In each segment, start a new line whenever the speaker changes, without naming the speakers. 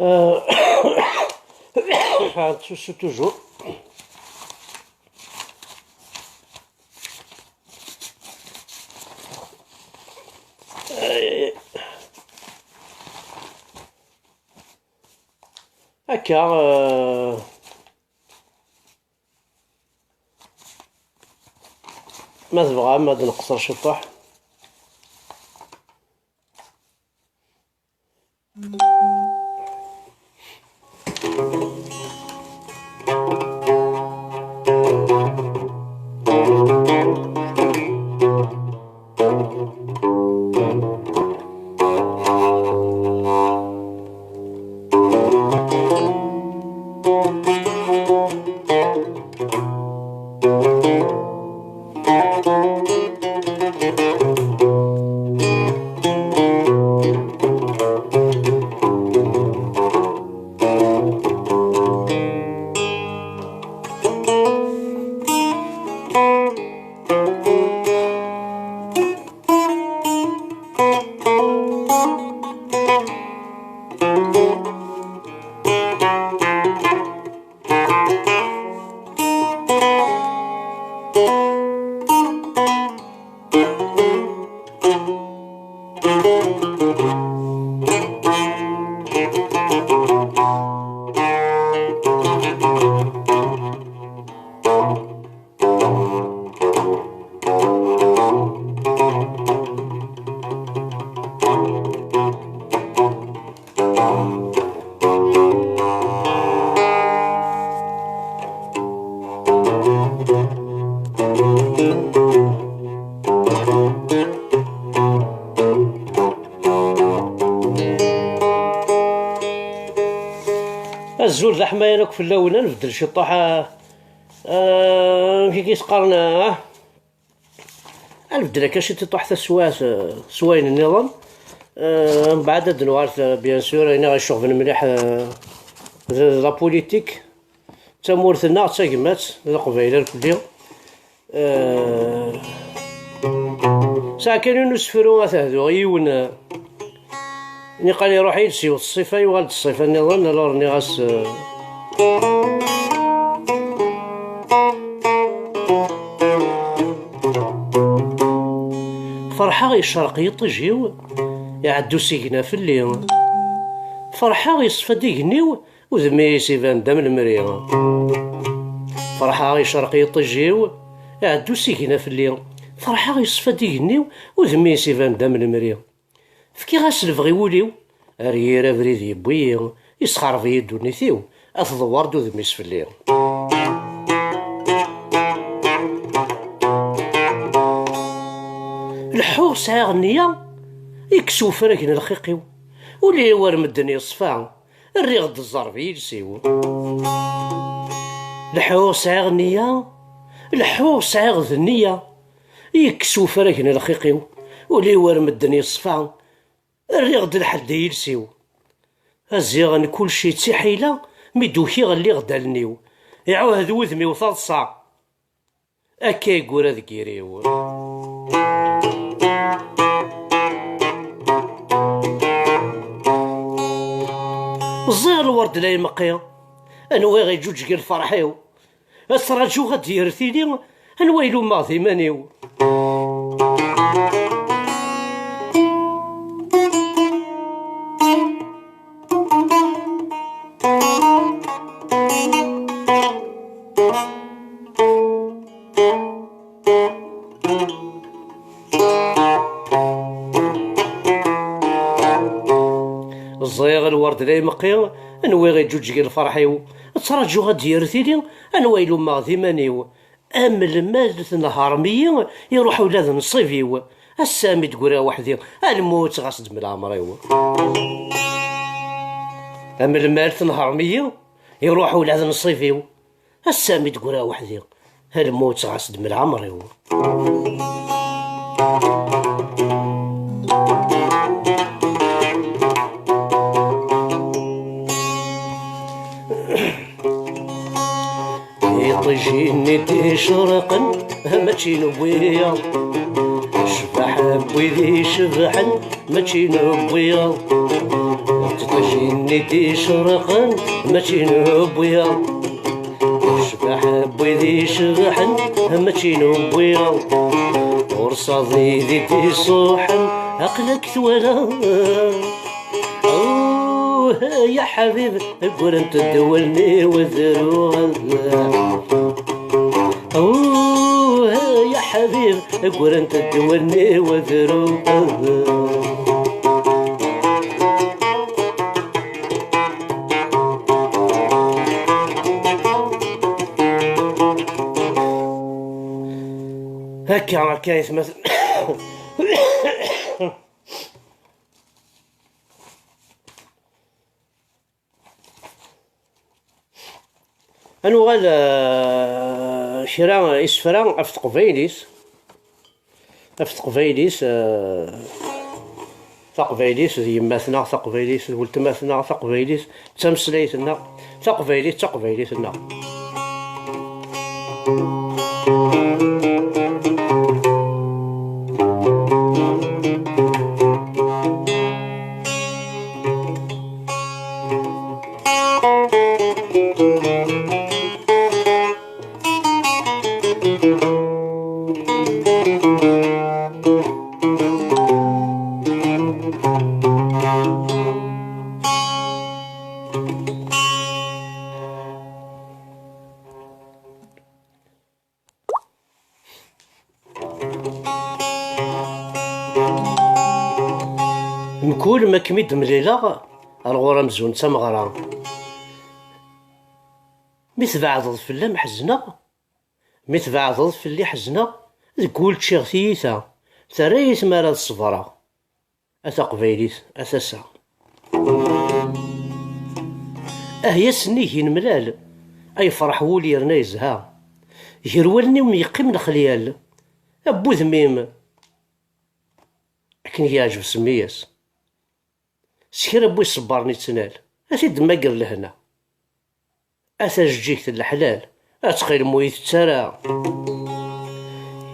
Euh, c'est toujours. هكا ما تبغى ما نقصر شطح. الزول ذا حماينك في اللونة نبدل شي طاحة كي كيتقارن نبدل هكا شي تطيح حتى سواين النظام من بعد هاد نوارت بيان سور انا غيشوفن مليح لا بوليتيك تا مورثنا تا كمات القبايله الكلية ساعة كانوا نسفروا تهدو يون ني قال لي روحي لسيوط الصيفة يوغالد الصيفة النظام الور ني غاس فرحة غي الشرقي طجيو يعدو سيكنا في الليل فرحة غي صفا ديقنيو وذمي سيفان دام المريض فرحة غي الشرقي طجيو يعدو سيكنا في الليل فرحة غي صفا ديقنيو وذمي سيفان دام المريض فكي غاس الفغي وليو ريرا بريد يبوي يسخر في يدو نيثيو أثضوار دو ذميس في الليل الحور ساعة غنية يكسو فراكن الخيقيو ولي وارم الدنيا صفا الريغ الزرب يلسيو الحور ساعة غنية الحور ساعة غنية يكسو فراكن الخيقيو ولي وارم الدنيا صفا الريغ د الحد يلسيو الزيغن كل شي تسحيلة ميدوكي غلي غدالنيو يعوهد وذمي وثالصا أكا يقول هذا كيريو الزيغ الورد لا يمقيا أنوي غيجوج الفرحيو أسراجو غاد يرثيلي أنويلو ماضي مانيو الزيغ الورد لا يمقيا أنوي غيجوج الفرحيو تراجو غاد يرثيلي أنويلو ماضي مانيو أم المال نهار مية يروحو ولاد نصيفيو السامي تقولها وحدي الموت غاصد من العمريو أم المال نهار مية يروحو ولاد نصيفيو السامي تقولها وحدي الموت غاصد من العمريو يطيجيني تشرقا ماشي نبويا شبح بويدي شبحا ماشي نبويا ماشي ندي شرقن ماشي نبويا شبح بويدي شبحن ماشي نبويا ورصاضي دي صوحن عقلك ثوالا اوه يا حبيب قول انت تدولني وذروها اوه يا حبيب قول انت تدولني وذروها هكا يتمثل انوغال شرا اسفرا افت قبيليس تقبيليس يماثنا تقبيليس ولتماثنا تقبيليس تمسليتنا تقبيليتنا مكول ما كميد مليلة الغورة مزون تمغرا متبعض فلا محزنة متبعض فلي حزنة تقول شي غثيثة تريث مارا الصبرة أتا قبيليت أساسا أهيا سنيهين ملال أي فرح ولي رنا يزها يروالني وميقيم الخليال أبو ذميم لكن يعجب سمياس سكر أبوي صبرني تنال أسيد ماقر لهنا أثا جيك الحلال أتخيل مويت ترى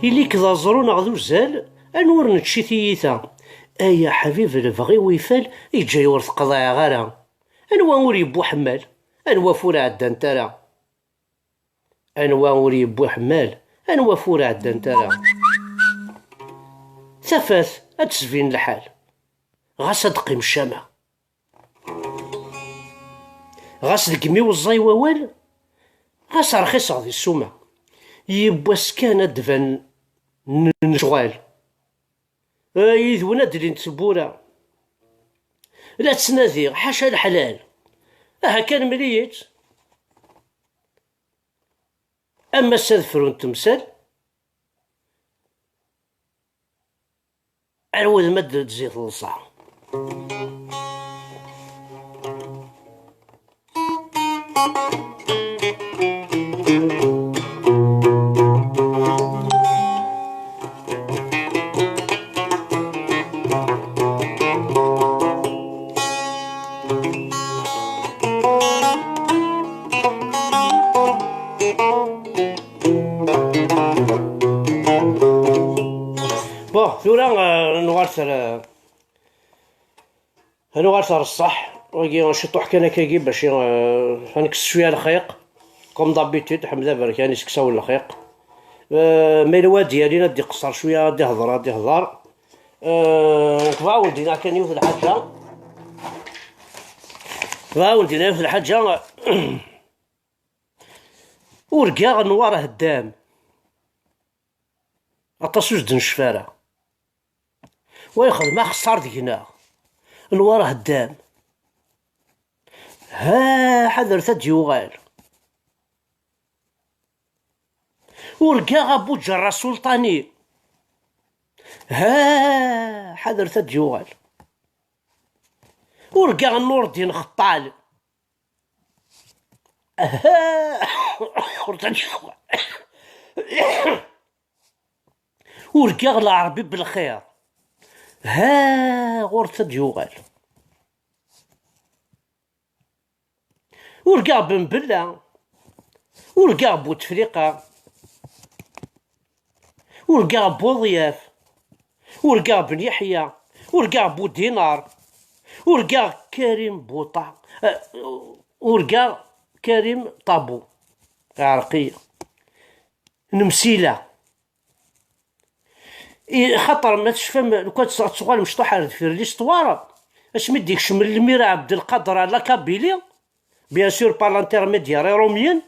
إليك ذا زرون غذو زال أنور نتشي ثيثا أيا حبيب البغي ويفال يجا يورث قضايا غارة أنوا وري بو حمال أنوا فورا عدان ترى أنوا وري بو حمال أنوا فورا عدان ترى ثفاث أتسفين الحال غاس دقيم الشامة غاس دقمي وزاي ووال غاس رخيص غادي السومة يبواس كان دفن نشغال يذونا دلين تبورا لا تسناذي حاشا الحلال كان مليت أما استذفرون تمثال عروض مد تزيد الصع ثورا نغارثر الصح وكي نشطوح كان كاكي باش نكس شويه الخيق كوم دابيتود حمد برك يعني سكساو الخيق ميلوا ديالي ندي قصر شويه دي هضر ولدينا كان يوث الحاجه ولدينا يوث الحاجه ورقا نواره الدام اطاسوج دن شفاره وياخذ ما خسر دينا نواره الدام حذر تديوغال ورقا غابو جرى سلطاني حذر تديوغال ورقا النور دين خطال ورقا العربي بالخير غورث ديوغال ورقا بن بلا ورقا بوتفريقة ورقا بوضياف ورقا بن يحيى ورقا بو دينار ورقا كريم بوطا، ورقا كريم طابو عرقية نمسيلة. خاطر ما تشفى لو كان تسوغال مشطوحة في ليستوار اش مديكش من الميرا عبد القادر على كابيلي بيان سور بار لانترميديار روميين،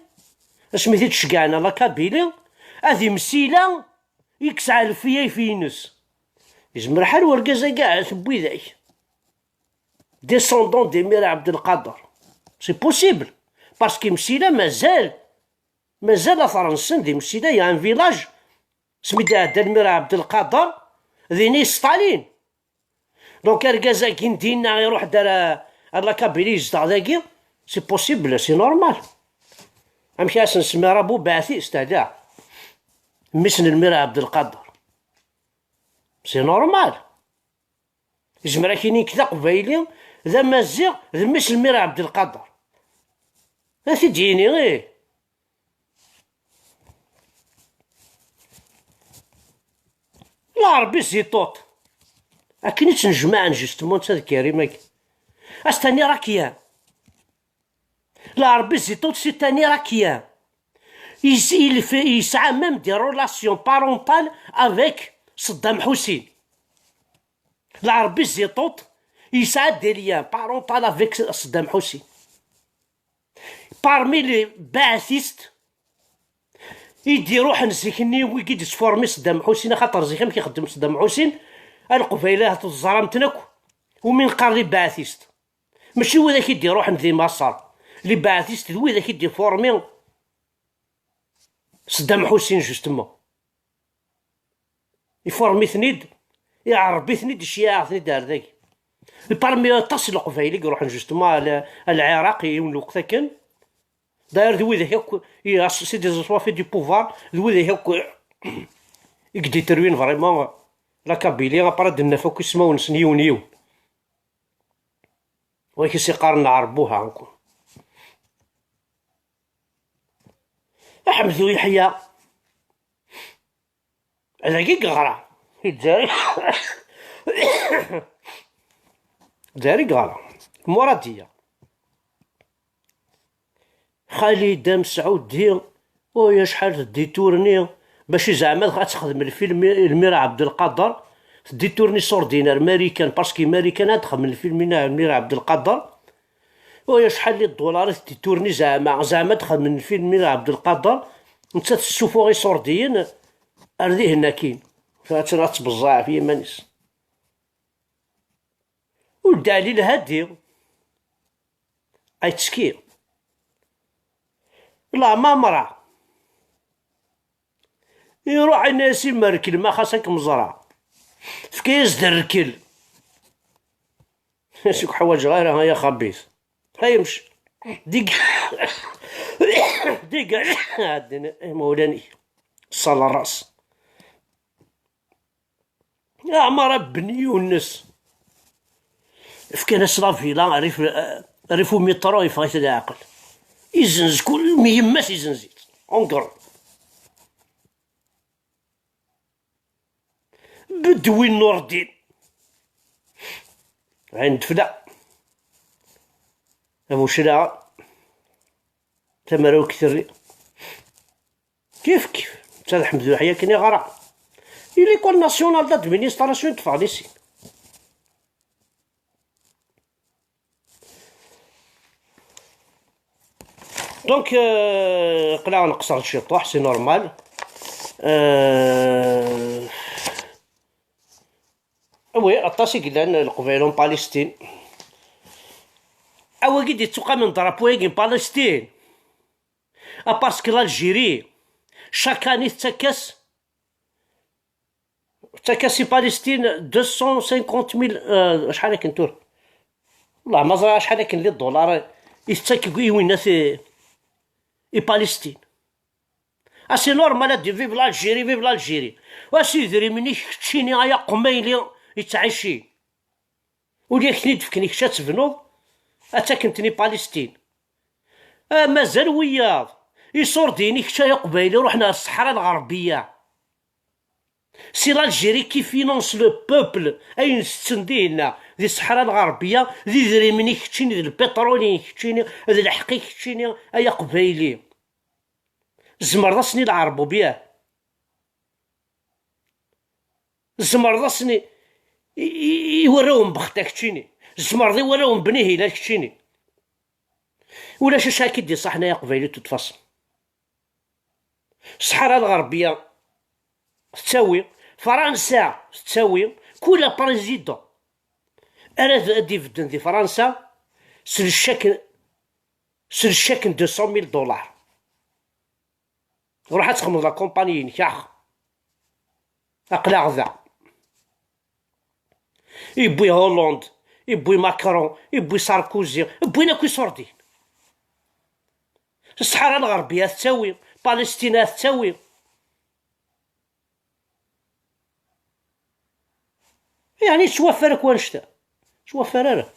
اش مديتش كاعنا لا كابيلي هذه مسيلة يكسع الفيا فينس يزمر حال ورقازة كاع تبوي ذاك ديسوندون دي ميرا عبد القادر سي بوسيبل باسكو مسيلة مازال فرنسا دي مسيلة يا ان فيلاج سميتها هدا الميرا عبد القادر ذيني ستالين. دونك رقازا كي ندينا يروح دار لا كابيليز تاع ذاكي سي بوسيبل سي نورمال. امشي نسمي رابو باعثي استهداع مسن الميرا عبد القادر سي نورمال. يزمر كاينين كذا قبايلي ذا مازيغ ذا مسن الميرا عبد القادر هاتي تجيني غير لا ربي زيطوط اكنيتش نجمع جوستمون تاع كريمك استاني راكيا لا ربي زيطوط سي تاني راكيا يسعى ميم دي رولاسيون بارونتال افيك صدام حسين. لا ربي زيطوط يسعى دي ليان بارونتال افيك صدام حسين بارمي لي باثيست يدي روح نزيكني ويقيد سفورمي صدام حسين خاطر زيخم كيخدم صدام حسين القبيله تزرمتنك ومن قال لي باثيست ماشي هو ذاك يدي روح ندي مصر لي باثيست هو ذاك يدي فورمي صدام حسين جوستمون يفورمي ثنيد يعربي ثنيد الشيعة ثنيد هذاك بارمي تصل القبيله يروح جوستمون العراقي من الوقت كان داير ذوي ذاك سي دي زوافي دي بوفوار ذوي ذاك يقدي تروين فريمون لا كابيلي غابرا دنا فوق يسماو نسنيو ولكن سي قارن نعربوها نكون احمد يحيى هذاك غرا الجزائر الجزائر غرا مراديه خالد مسعود ويا شحال تدي تورني باش زعما تخدم الفيلم الميرا عبد القادر تدي تورني سوردينار ماريكان باسكو ماريكان تخدم الفيلم الميرا عبد القادر ويا شحال لي الدولار تدي تورني زعما تخدم الفيلم الميرا عبد القادر نتا تسوفو سورديين ارديه هنا كاين فاتنات بزاف في مانيس والدليل هادي اي تسكير لا ما مرة يروح الناس مركل ما خاصك مزرعة فكيز دركل شوك حوايج غيرها يا خبيث هاي مش ديك ديك مولاني صال الراس يا مرة بن يونس فكان سلافيلا عرفو مترو يفغيت العقل يزنز كل ميمات يزنزيت اونكر بدوي نور الدين عند فدا ابو شراع تمرو كثر كيف تاع حمد يحيى كني غرا ليكول ناسيونال دادمينيستراسيون دو فارنيسي دونك قلع نقصر الشطوح سي نورمال. وي اطاسي قلان القبيلون بالستين اوا قد يتوقع من درابويكين بالستين باسكو الجيري شاكاني تكاسي بالستين 250,000 شحال كنتور والله ما زرا شحال كاين لي الدولار يتاكي وين في بالستين اسي نورمال دي فيف الجيري فيف الجيري واسي دري مني تشيني يا قميلي يتعشي وليك كنيد فكنيك شات بنوض اتاكنتني بالستين مازال وياض يصور ديني كشا قبايلي رحنا الصحراء الغربيه سي الجيري كي فينونس لو بوبل اين ستندينا ذي الصحراء الغربيه ذي دريمني كتشيني ذي البترولي كتشيني ذي الحقي كتشيني ايا قبايلي زمر راسني العربو بياه زمر راسني يوراهم بختك كتشيني زمر ذي وراهم بنيه لا كتشيني ولا شاش هاكي دي صح حنايا قبايلي تتفصل الصحراء الغربيه تساوي فرنسا تساوي كل بريزيدون انا ديفيدن دي فرنسا سر الشكن 200,000 دولار روح تخمم لا كومباني نكاح اقلع ذا يبوي هولوند يبوي ماكرون يبوي ساركوزي يبوينا كي سوردين الصحراء الغربيه تساوي بالستينا تساوي يعني توفرك وانشتا توفر انا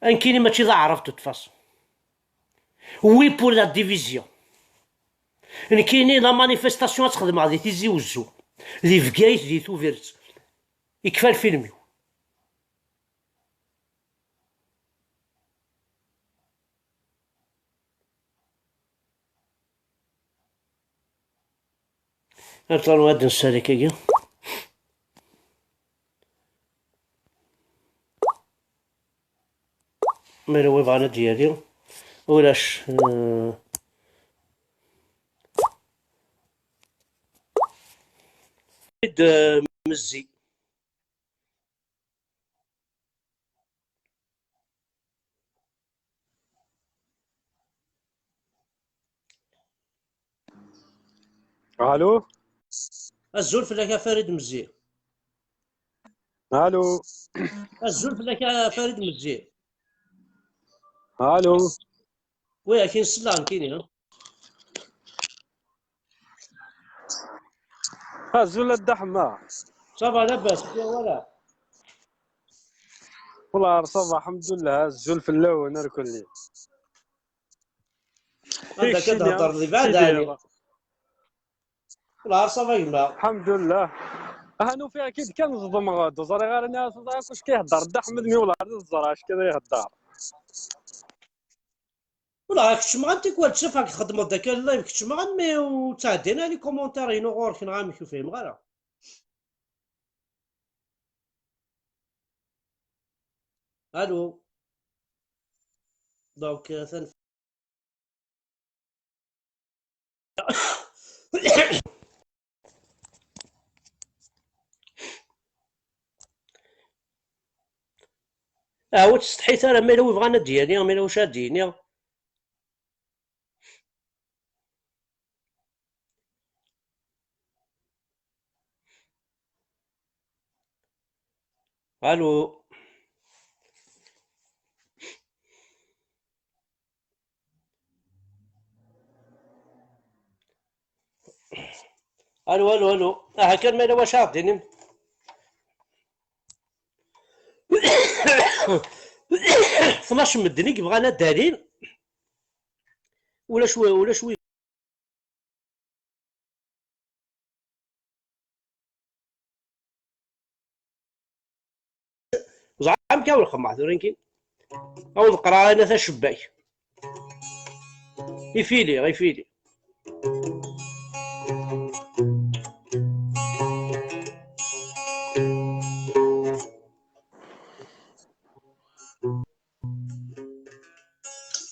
ان كيني ماشي ذا عرفت تفاص وي بور لا ديفيزيون ان كيني لا مانيفيستاسيون تخدم غادي تيزي وزو ذي فكايت ذي توفيرت يكفى الفيلم نطلعوا هاد نسالي كيا مالا وي بغانا ديالي ولاش مزي
الو
الزول فلاك يا فريد مزي
الو
الزول فلاك يا فريد مزي
الو
ويا كاين سلان كاينين
الزول الدحمة
صافا لاباس ولا
والله صافا الحمد لله الزول في اللون الكلي
هذا كتهضر لي بعد عليه والله صافا يما
الحمد لله هانو فيها اكيد كان نصدم غادو زري غير الناس واش كيهضر الدحمد مي ولا الزرا اش كذا يهضر
والله كتشمع انت كوا تشوف راك خدموا داك اللايف كتشمع مي وتعدينا لي كومونتير هنا غورك نغام نشوف فيهم غير الو دونك هو تستحيت انا مالا وي بغانا ديالي مالا واش هاديني الو الو الو الو كان مالا واش هاديني 12 مدني بغانا دليل ولا شوي زعما كاول خمعتورين كي او القراءة انا ثا شباك يفيلي غيفيلي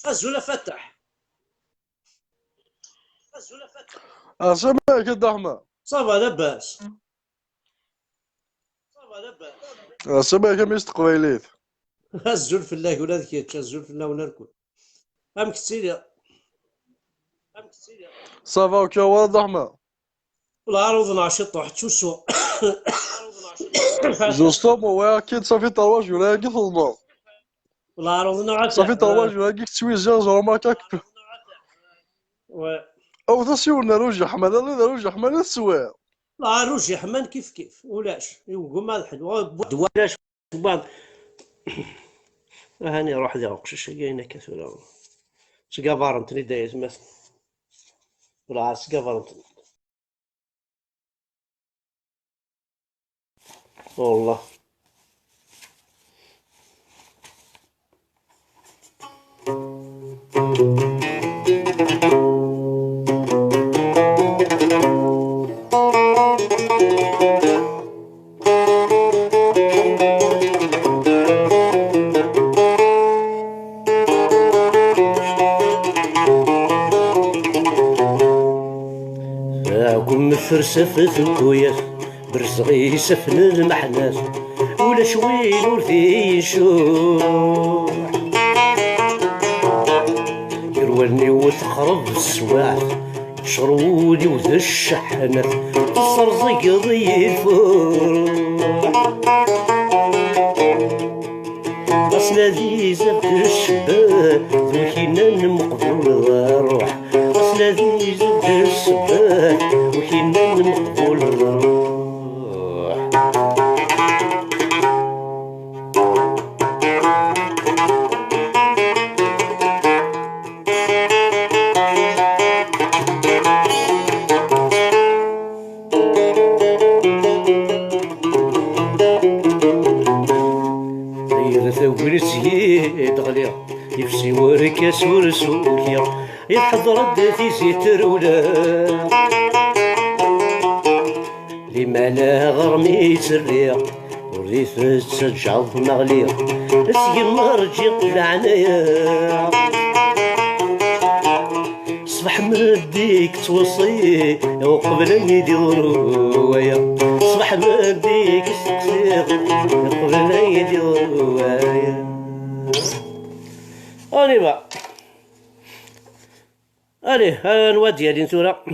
الزول فتح
سمعك الدحمة
صافا لاباس
سمعك ميست قبيليت
الزول في الله ولا ذكيتش الزول في الله ونركل ام كتيريا
صافا وكاوا الدحمة
والله عروض ناشط واحد شو سو
جوستوم هو اكيد صافي طواج ولا كي تظلمو
والله عروض ناشط
صافي طواج ولا كي تسويجا زعما كاك او تسيونا روجي حمد الله روجي حمد السوار
لا روجي حمان كيف ولاش يوقف مع الحد ولاش بعض هاني روح ذا قشش كاينه كثيرا سقابار انت دايز مثلا والعسكر فرنت والله. معكم فرسة ثكويات برزغي سفن المحنات ولا شوين ورثي نشوح يروالني وتخرب السواح شرودي وذا الشحنات الصرزق ضي الفروح أصلا ذي زبد الشباب ذو كينا مقبول الروح أصلا ذي زبد الشباب وكينا مقبول الروح. ورسيد غليا يفسي وركاس ورسوكيا يحضر الداتي زيتر ولا لما لا غرمي سريا وريث تسجعض مغليا اسقي مرجي العنايا صبح مديك توصي وقبل يدير روايا صبح مديك سقسيق قبل يدير روايا. اني با الي الواد ديالي نتورا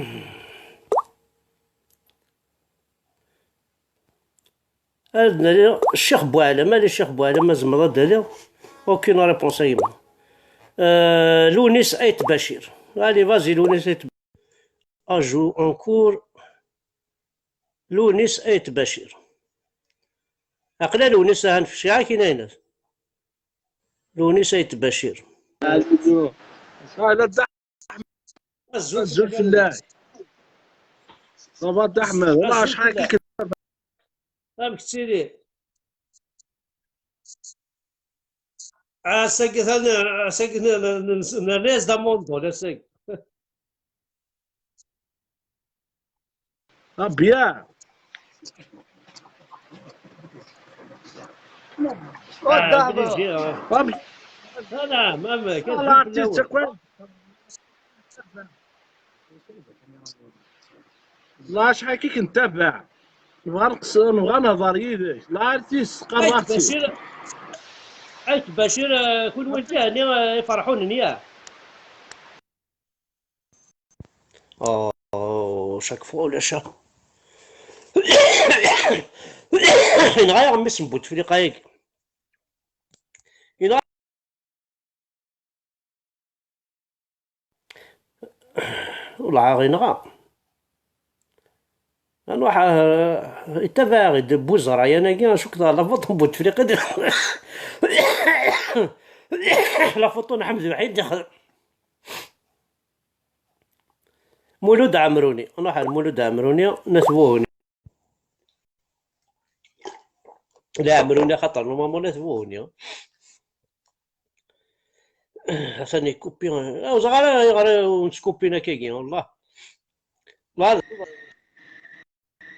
عندنا الشيخ بوعلم مالي الشيخ بوعلم ما زمرد هذا اوكين ريبونس ايما لونيس ايت بشير allez vas-y لونيس ايت اجو اونكور لونيس ايت بشير عقلا لونيس هنفشي كاين ناس لونيس ايت بشير
هذا الزول فلاح صباط احمد والله شحال كي
فهمت سيدي ساقي نريز دا موندو لا ساقي
بيا
لا ما كاين
لا شحال كي كنتابع نبغى نقصر نبغى نهضر يدك لا عرفتي قررتي
عيت بشير كل وجهني يفرحونني ياه شاك فوا ولا شا غير مس نبوت في دقايق والله غير نغا نروح يتبع غير بوزرا انا كاع شو كذا لا فوت نبوت في قدر لا فوتو نحمد وحيد دخل مولود عمروني نروح المولود عمروني نثبوهني لا عمروني خطر ماما نثبوهني ثاني كوبي او غير نسكوبينا كاكين والله لا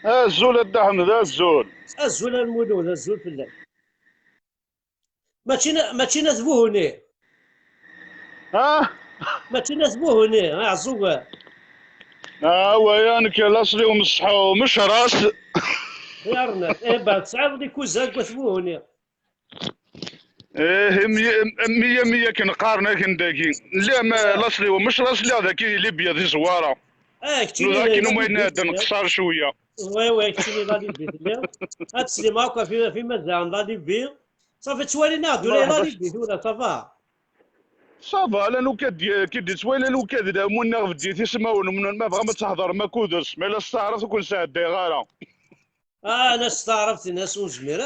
الزول الدحم ذا الزول
المولود الزول في الله ماشي نثبوهني ماشي نثبوهني عزوه
ويانك الاصلي ومصحو مش راس
يا رنا بعد ساعه غادي كوزاك وثبوهني
مية كنقارنك نداكي لا ما الاصلي ومش راس لا ذاك ليبيا ذي زواره
كتير
ذاك ما ينادى نقصر شويه
وي كتير لا ليبي هاد السليمه هكا في مزان لا ليبي صافي توالي ناض ولا لا ليبي ولا صافا
صافا لانو كدي توالي لو كذا منا بديت يسمعون ما بغا ما تحضر ما كودس ما لا استعرف كل ساعه دايره
انا استعرفت الناس وجميره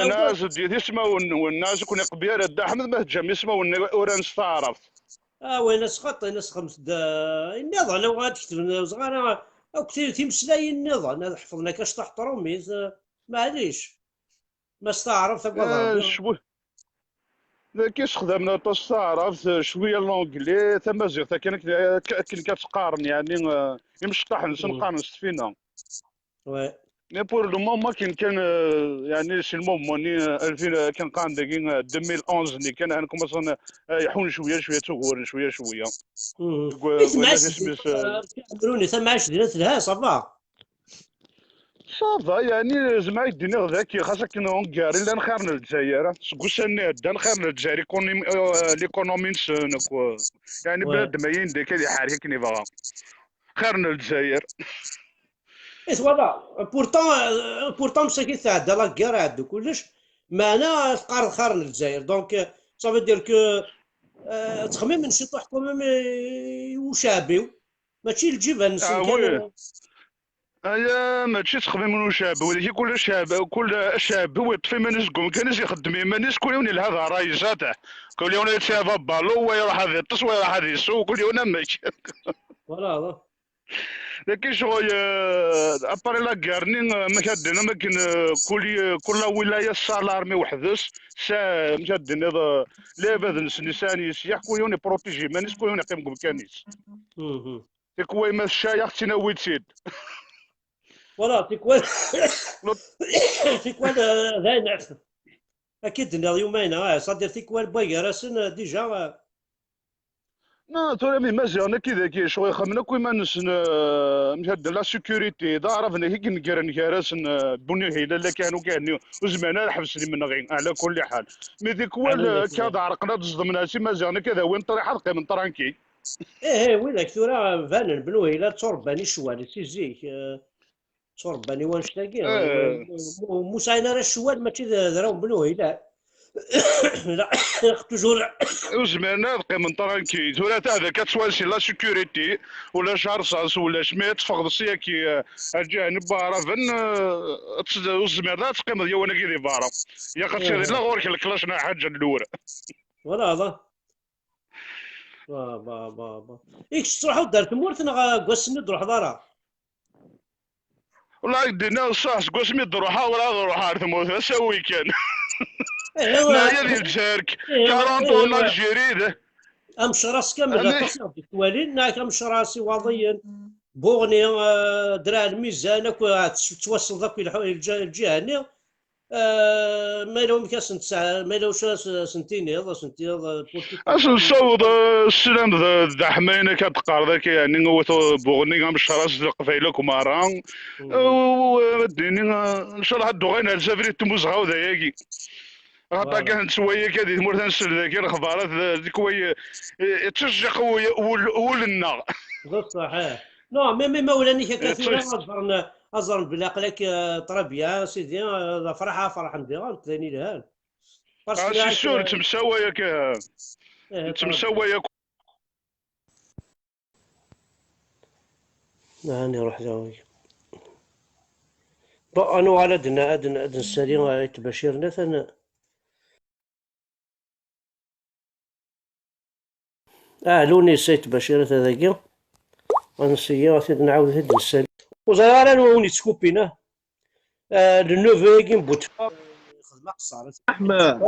ناس ديت يسمعون والناس كون قبيله دا احمد ما تجم يسمعون ورا نستعرف
وين سقط انا خمس النظام انا بغيت تكتب صغار او كثير تيمسلاي النظام انا حفظنا كاش طاح طروميز معليش ما استعرف تقوى ربي.
شوي كيش خدمنا تعرف شويه لونجلي تمازيغ كان كتقارن يعني يمشطح نقارن السفينه.
وي
مي بور لو مومون كان يعني شي المومون 2000 كان قام داكي 2011 اللي كان انا كوماسون يحون شويه شويه تغور شويه شويه.
تسمع
قلنا
السيدي
تسميس
كامروني تسمع السيدي لها صافا.
صافا يعني زعما يديني غداك خاصك كنا نكاري لان خير الجزائر سكوساني دان خير الجزائر ليكونومي نسونك يعني
وي
بلاد ما يندك هذه حاجه كني بغا خير الجزائر.
فوالا بورتون مساكين تعدى لا كير عدو كلش معنا القرن خارن الجزائر دونك صافي دير كو تخمم من شي طوح كوميم وشعبي ماشي الجبن
وي
كان.
هيا ماشي تخمم من شعب ولكن كل شعب هو يطفي مانيس قوم كانش يخدم مانيس كل يوم لهذا راي جاته كل يوم يتشافى بالو ويروح هذا يطس ويروح هذا يسوق كل يوم ماشي.
فوالا
لكن شغل اباري لا كارني مكدنا ما كان كل ولايه السالارمي وحدس سا مكدنا لا بد نسان يسيح كل يوم يبروتيجي مانيس كل يوم يقيم كمكانيس تكوي ما الشايخ تناوي تسيد.
فوالا تيكوال تيكوال ذاين اكيد يومين صدر تيكوال باقي راسن ديجا.
لا ترى مي مزيان كذا كي شوي خمنا كوي ما نسن مشهد لا سيكوريتي دا عرفنا هيك نقرن كارسن بني هيلا لا كانوا وزمانا الحبس لي من غين على كل حال مي ذيك وال كاد عرقنا تصدمنا سي مزيان كذا وين طريح حلقي من طرانكي.
ايه وينك ثورة فانن بنوه لا ترباني شوال سيزيك ترباني واش تلاقي
اه
موسى راه الشوال ماشي ذراو بنوه لا لا توجور.
وزمانا بقي من طرانكي ولا تاع ذاك تسوالسي لا سيكوريتي ولا شارصاص ولا شميت تفقد سياكي الجانب بارافن وزمانا تقيم ديال وانا كي بارا يا خاطر لا غورك الكلاشنا حاجه الاولى.
ولا هذا با إيكش تروحوا دار تمورتنا قوسني تروح دارا.
والله يدينا الصاص قسمي تروحها ولا تروحها ثموت اسوي كان.
ايوا
لا هي ديال الجزائر
ايوا
40
ايوا
الجيري
امش راس كامل
عليه
تصنع التوالين ناك امش راسي وضيا بوغني درع الميزان توصل ذاك الجهه هنا ما لهم كاس تسعة ما لهوش سنتين يلا سنتين يلا
اش نصوض السلام ذا حمينه كتقار ذاك يعني هو بوغني غام الشراس قفايلك وماران وديني ان شاء الله هادو غير الجزائر تموز غاو ذاكي غطا كان شويه كذي مورثان نسل ذاك الاخبارات ذيك وي تشجع ولنا
بصح نو مي مولاني كثيرا أظن بلا قلك طربيا سيدي فرحة فرح ندير ثاني لهان باسكو
سي سور تمساوى ياك تمساوى ياك.
هاني روح ذاوي أنا على أدنى السريع تبشيرنا ثنا لوني سيت بشيرة ذاكي ونسيا نعاود هاد السريع وزرا نوني تسكوبينا النوفو يجي بوت خدمة قصارت
احمد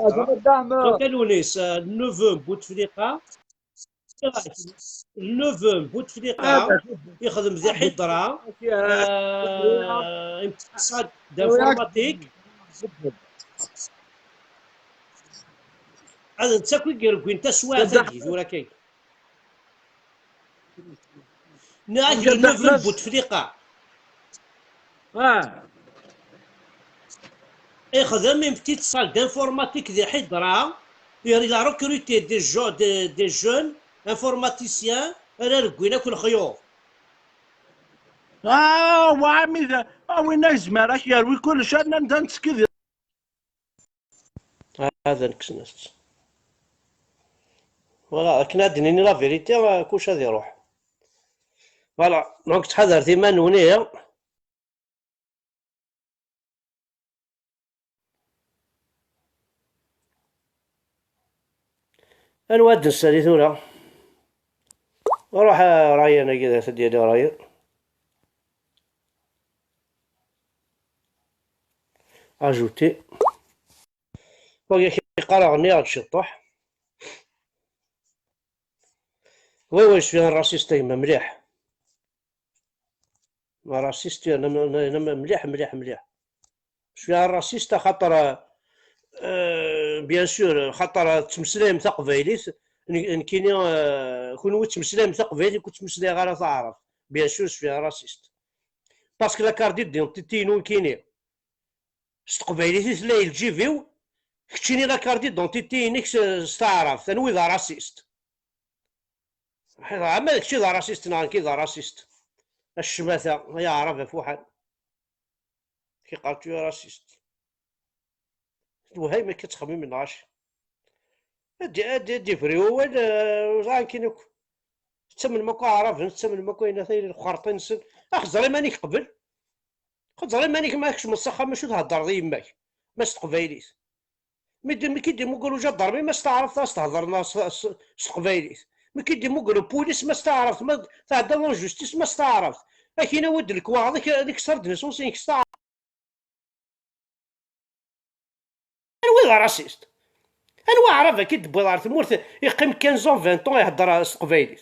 دونك لونيس النوفو بوتفليقة النوفو بوتفليقة يخدم ذي حضرة امتصاد دانفورماتيك عاد انت كي كيركوين تا سواع ثاني ثورا كاين ناكر النوفو بوتفليقة يخدم une petite salle d'informatique ذي حضرة il a recruté des jeunes informaticiens انا ركوينا كل خيور
وعمي ذا وين نجمع راك يروي كل شيء ندنس كذا
هذا نكسنست فوالا كنا دنيني لا فيريتي كلش هذا يروح فوالا دونك تحضر ثما نونيا الواد نسالي ثورة روح راي انا كذا ديالي راي اجوتي باقي كيقرا غني هاد الشطوح. وي شويه راسيست يما مليح، ما راسيست انا مليح مليح مليح. شويه راسيست خاطر بيان سور خاطر تمسلايم تقبايليت كاين كون تمسلايم تقبايلي كنت تمسلاي غير تعرف بيان سور شويه راسيست باسكو لا كارت ديدونتيتي نون كيني تقبايليت تلاقي الجيفيو كتشيني لا كارت ديدونتيتي نيك تعرف تنوي ذا راسيست عما داكشي ذا راسيست كي ذا راسيست الشماته يا عرب فوحل كي قالت شويه راسيست وهاي ما كتخمم من عاش ادي فريول زعما كينوك تمن ماكو عرف تمن ماكو هنا ثاني الخرطين سن اخزري مانيك قبل خزري مانيك ماكش مسخه ماشي تهضر ذي يماك ما تقبايليت مي كيديمو يقولوا جا ضربي ما استعرفت تهضر ناس تقبايليت مي كيديمو يقولوا بوليس ما استعرفت ما تعدى لا جوستيس ما استعرفت كاينه ود الكوا هذيك صارت نسوسين كستعرف وين راسيست انا عرف كي تبغي عرف المورث يقيم 15 20 طون يهضر قبايليت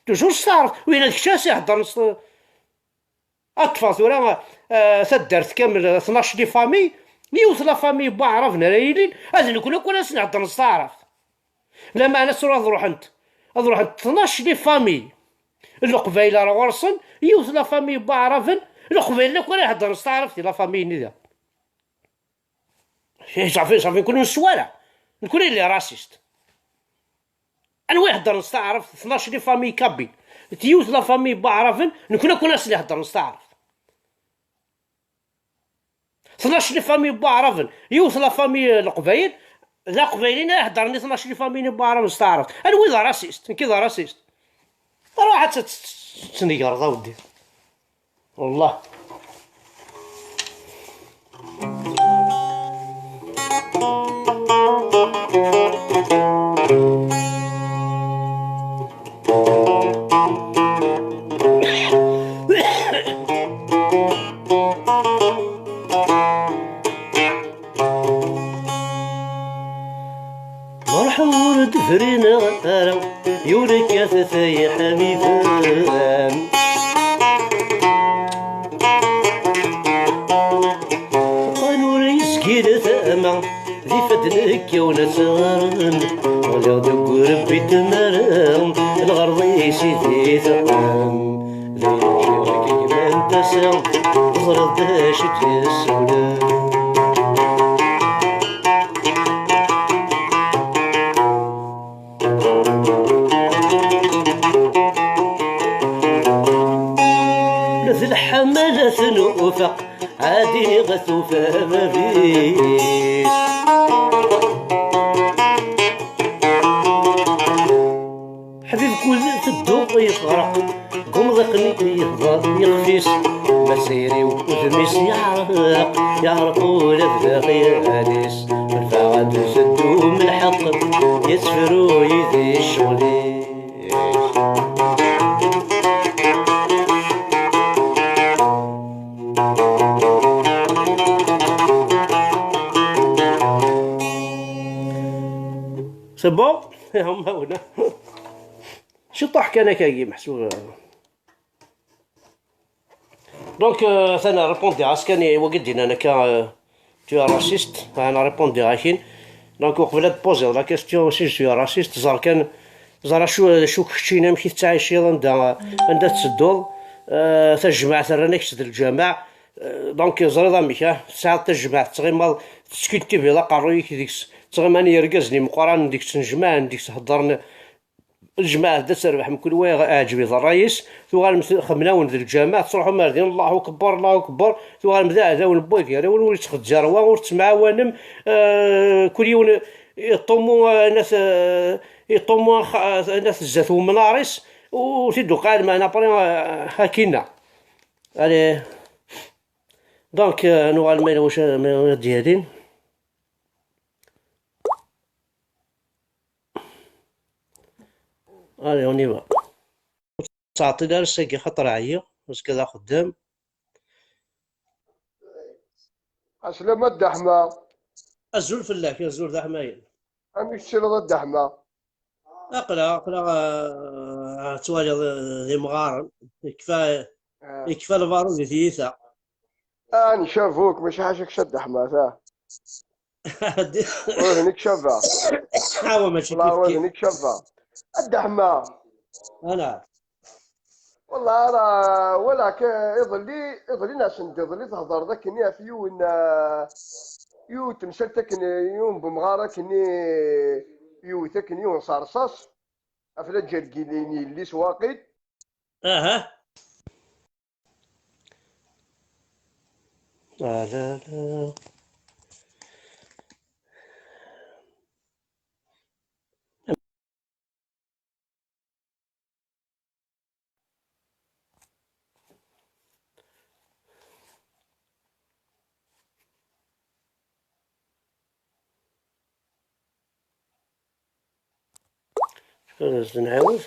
توجور صارت وين هذاك الشاس يهضر اطفال ثورا تدارت كامل 12 دي فامي يوث لا فامي با عرفنا رايلين هذا نكون ناس نهضر نستعرف لا ما انا سور نروح انت 12 دي فامي القبايله راه ورسن يوث لا فامي با عرفن القبايله كون يهضر نستعرف لا فامي نيدا صافي نكونوا نسوالا نكون اللي راسيست انا يهضر نستعرف 12 دي فامي كابي تيوث لا فامي با عرفن نكون ناس اللي يهضر نستعرف 12 دي فامي با عرفن يوث لا فامي القبايل لا قبايلين يهضرني 12 دي فامي با عرفن نستعرف انا وين راسيست كي راسيست راه حتى تنيقرض ودي والله مرحور دفرينا يورك يا ثاثاي حبيبان قالوا ريسكي لثاما ذي فدنك يا ونسان ولا دق ربي تمران الغرضي سيدي ثقام لا يجيرك كيما انت سام زرد داشت السولان الحمالة نوفق عادي غثوفة ما فيش حبيب كل تدو يغرق قوم ذقني يهضر يخفيس مسيري وذميس يعرق ولا بدا غاديس الفغاد سدو من الحق يسفرو يدي الشغليش سي بون هما هنا شطح كان كاي محسوب دونك ثنا ريبوندي عسكاني وقدينا انا كا تو راسيست انا ريبوندي راكين دونك قبل تبوزي لا كيستيون سي جو راسيست زار كان زار شو كشينا مشيت تعيش عندها تسدول تا الجماعه رانا كتد الجماعه دونك زريضه ميكا ساعه تا الجماعه تغيمال تسكيتي في لا قرويك ديكس تغيماني يرقزني مقارن ديك تنجمع ديك تهضرنا الجماعه دا تربح من كل واحد اعجبي ذا الرئيس ثوال خمناون ذي الجماعه تروحوا ماردين الله اكبر الله اكبر ثوال مذا هذا ونبوك يا ولي تخجر وتسمع وانم كل يوم يطموا ناس يطموا ناس الزاتو منارس وتدو قال معنا بري هاكينا علي دونك نوال مالا واش ديالين allez on y va تعطينا رساقي خاطر عيا واش كذا خدام.
عسلامة الدحمة.
الزول فلاك يا زول ذا حمايل.
عمي السيرة الدحمة.
اقلا توالي ذي مغارن يكفى
آه.
يكفى الفارو ذي ثيثا.
أنا شافوك مش حاشك شد دحمة ثاه. وذنك شفا.
هاو ماشي
والله
كيف كيف.
وذنك شفا. الدحمة.
انا
والله أنا ولا يظلي ناس يظلي تهضر ذاك إني في يو تمسلتك يوم بمغارك إني يوثك إني ونصارصص أفلا جرقيني اللي سواقد.
اها لا لا نعاود.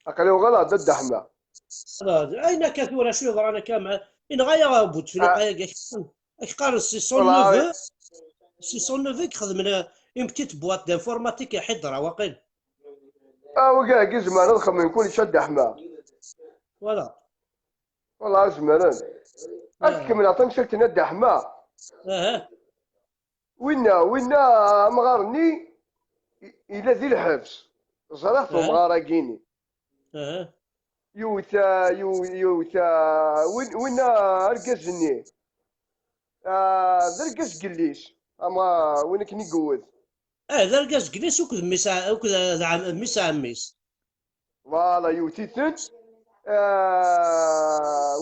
أقلي غلط الدحمة.
اين كثورة شو رانا كامل إن غاية بوتفليقة يا اش قال سي
والله
109 سي 109 خدمنا اون بتيت بواط دانفورماتيك يا حضرة واقيل.
وكاع زمان نضخم من كل شد دحمة.
فوالا
والله زمان. أكمل عطني شلتنا الدحمة.
اها
وين مغارني إلى ذي الحبس زرعت مغارقيني
اها
يوثا وين أرقزني ذا القز قليش أما وين كني قوذ
ذا القاس جليس وكذا ميسا وكذا ميسا عميس.
فوالا يوتيتن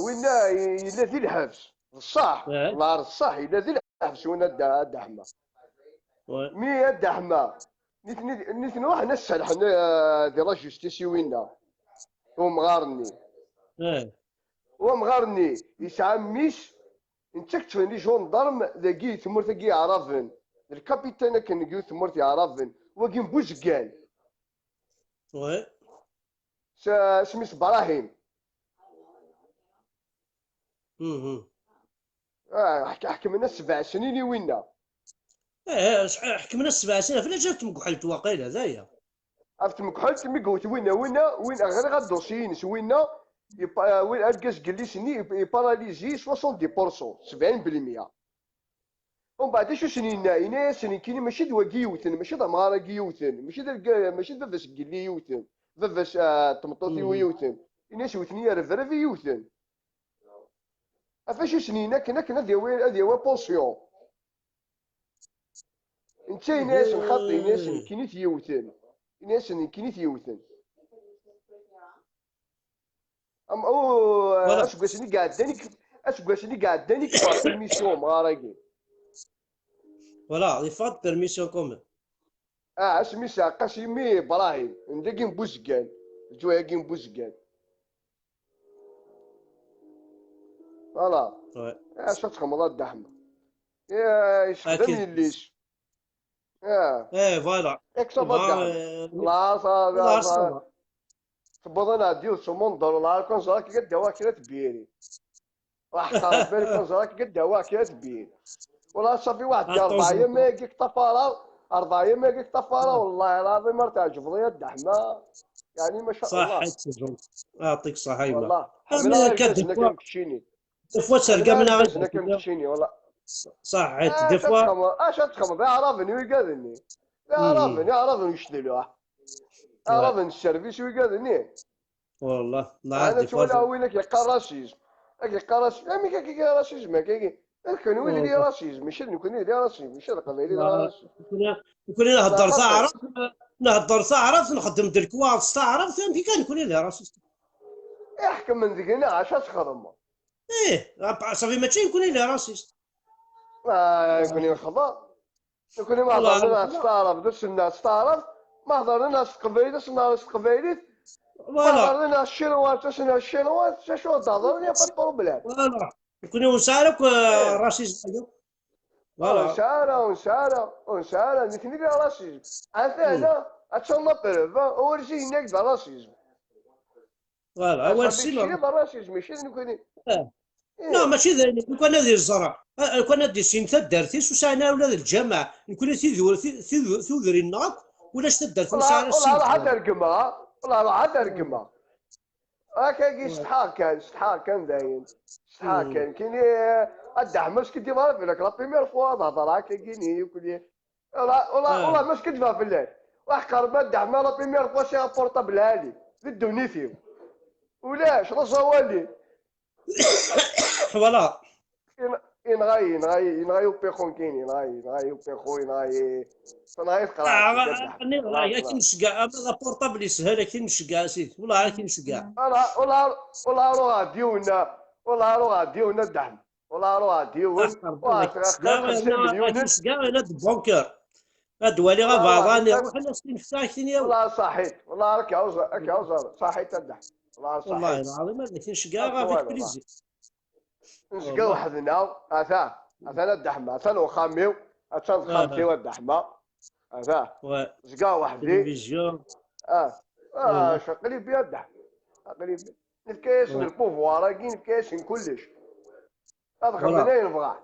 وين إلى ذي الحبس الصح والله الصح إلى ذي الحبس وين الدحمة مي الدحمة نثني واحد نسأل حنا ذي رجل ستيسي وينا هو مغارني يسعى ميس انتكت لي جوندارم ذاكي ثمور ثاكي عرفن الكابيتان كان يقول ثمور عرفن وكي بوزكان
وي
سميس براهيم حكمنا 7 سنين وينا
حكمنا 7 سنين فلا جات مكحلت واقيلا هذايا
عرفت مكحلت مي قلت وين غير غاد دوسيين وين وين اركز قليسني يباراليزي 70% 70%. ومن بعد شو سنين سنين كيني ماشي دواكي يوثن ماشي ضمغارا يوثن ماشي فافاس قلي يوثن فافاس طمطوطي ويوثن إناس يوثني رفرفي يوثن افاش سنين كنا هذه هو بوسيون انت ناس نخطي ناس كينيت يوثن ناس كينيت يوثن ام او اش بغيتني قاعد داني كبار الميسيون مغارقي
فوالا لي فات بيرميسيون كومون
اسمي قاسمي ابراهيم نداكي بوزكان جوايا كي بوزكان فوالا اش تخمض الدحمه يا يخدمني ليش
فوالا
اكسب الدحمه لا تبغى ديو سمون دولار كون زاك قد دواك تبيري راح خالف بالك كون زاك قد دواك تبيري والله صافي واحد 4 ايام ما يجيك طفاره 4 ايام ما يجيك طفاره والله العظيم ما تعجب لي الدحمه يعني ما شاء الله
صح يعطيك الصحة
والله حملها الجزنة كنمشيني
دفوا سرقة من
الجزنة كنمشيني والله
صح دفوا
اش تخمم يعرفني ويقاذني يعرفني يشتلوه يعرفني السيرفيس ويقاذني
والله
انا تولى وينك يقراسيز يقراسيز كي راسيزم كي كانوا اللي راسيزم ماشي نكون اللي راسيزم ماشي القبيله راسيزم
كنا نهضر تعرف نخدم الكواص تعرف فهمتي كنكون اللي راسيزم
يحكم من ذيك هنا عشان تخدم
صافي ماشي نكون اللي راسيزم
نكون الخضا نكون ما هضرنا تستعرف درس الناس تعرف ما هضرنا ناس قبيله ناس قبيله ما هضرنا الشينوات شو تهضر يا با بروبليم
فوالا نكون وسالك راسيزم فوالا.
ونسارة نتني لا راسيزم انا اتشالله بريف اول شيء هناك دا راسيزم
فوالا هو
صافي
السيما.
الشيء دا راسيزم ماشي نكون
لا ماشي لو كان هذه الزرع، لو كان هذه السين تدارتيس وسعنا ولاد الجماعة نكون ثذري الناط ولا تدارت وسعنا السين.
والله حتى رقمها والله حتى رقمها هكا شحال كان داين شحال كاين الدعمش كنت ما في لك لا بيمير فوا تهضر هكا كاين وكل والله مش كتبها في الليل واحد قرب الدعم لا بيمير فوا شي بورطابل هالي للدوني فيه ولاش رصوالي
فوالا.
ينغاي وبيخون كاين ينغاي وبيخو ينغاي قرا
كي نشقع لا بورطابل يسهل كي نشقع سيدي والله كي نشقع.
والله روح غاديونا والله روح غاديونا الدعم والله روح غاديون 50 مليون
نشقع انا بونكر الدوالي غا بعضاني روح انا ساكتين
والله صحيت والله راك عاوز صحيت الدعم
والله العظيم هذا كي نشقع غا فيك بليزي
نشقى وحدنا اثنا الدحمه اثنا وخاميو اثنا خامتي والدحمه اثا نشقى وحدي
تلفزيون.
شقلي بيا الدحم قليل نفكاش البوفوار كاين نفكاش كلش هذا خلينا نبغى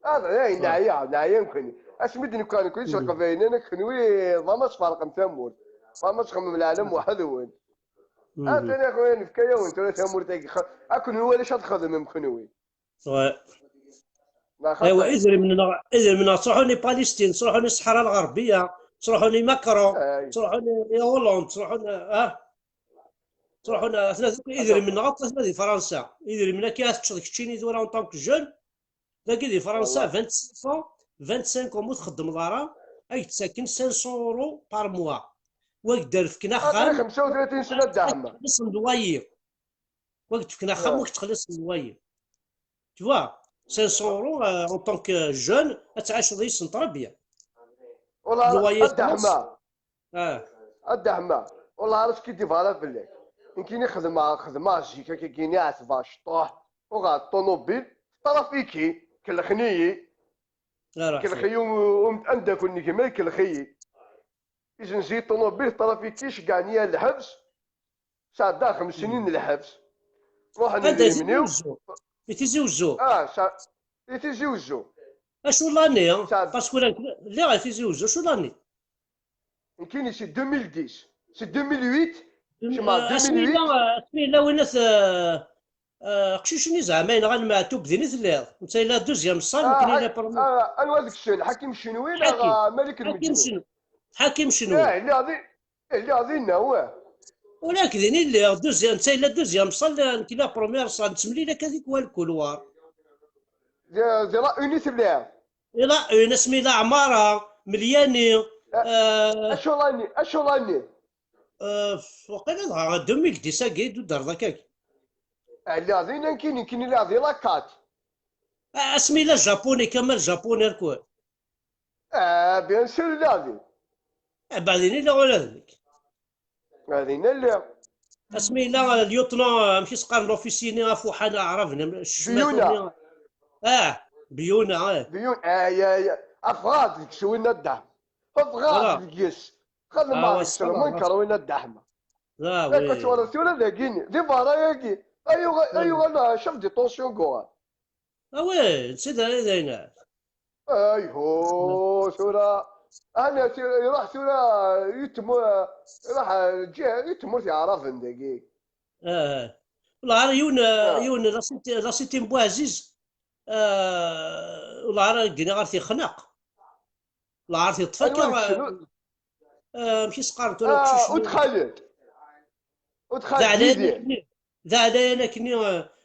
هذا نعيا يمكن اسمدني كان كلش القفاين انا كنوي ما فرق نتمول ما تخمم العالم واحد وين انا خويا نفكايا وانت لا تمول تاكي اكن هو اللي تخدم يمكنوي
ايوا اذا من تروحوني بالستين تروحوني الصحراء الغربيه تروحوني ماكرون تروحوني هولندا تروحوني اذا من غطس هذه فرنسا اذا من كي تشرك تشيني دورا اون طونك جون تلاقي دي فرنسا 25 مو تخدم دارا اي تساكن 500 اورو بار موا وقدر فكنا خام
35 سنه دعم
تخلص الدواير وقت فكنا خام وقت تخلص الدواير توا 500 اورو اون طونك جون تعيش ذي سنترابيا
والله الدعمه والله عرفت كي ديفالا في الليل يمكن خدمه جيكا كاين عتبه شطوح وغا الطوموبيل طرافيكي كالخنيي كالخيوم عندك كوني كما كالخيي إذا نزيد طوموبيل طرافيكي شقعني الحبس ساعة 5 سنين الحبس روح ندير منيو
يتزوجوا
يتزوجوا
اشو لاني باسكو لا غيتزوجوا شو لاني
يمكن سي 2010 سي 2008
اسمي لا وينات قشيشني زعما غنمعتو بديني ثلاث انت الا دوزيام صال يمكن الا برومو
انا هذاك الشيء الحكيم الشنوي ملك المجنون
حكيم شنو
اللي غادي هو
ولكن اللي دوزيام انت الا دوزيام صال يمكن لا بروميير صال تسملي لك هذيك هو الكولوار
دي لا اونيت بلا
لا اسمي لا عماره ملياني
اشو لاني
وقيلا 2010 كيدو دار ذاك
اللي غادي كاين اللي غادي لاكات
اسمي لا جابوني كمال جابوني الكل
بيان سور اللي غادي
بعدين لا ولا ذلك
بعدين لا
اسمي لا اليوتنا ماشي سقار لوفيسيني افوحنا عرفنا
بيونا
بيونا
بيونا يا افغاد شوينا الدعم افغاد يس خدم السلمان كروينا الدعم
لا
وي كنت ولا سولا لاقيني دي بارا ياكي ايوه انا شوف دي طونسيون كوا
وي نسيت هنا
ايوه سورا انا يروح سورا يتمر راح يتمر في عرفن دقيق
والله يون راسيتي بو عزيز والله راه غير تيخنق والله عرفتي طفاك ماشي سقارت ولا كلشي
ودخل
ذا علينا كني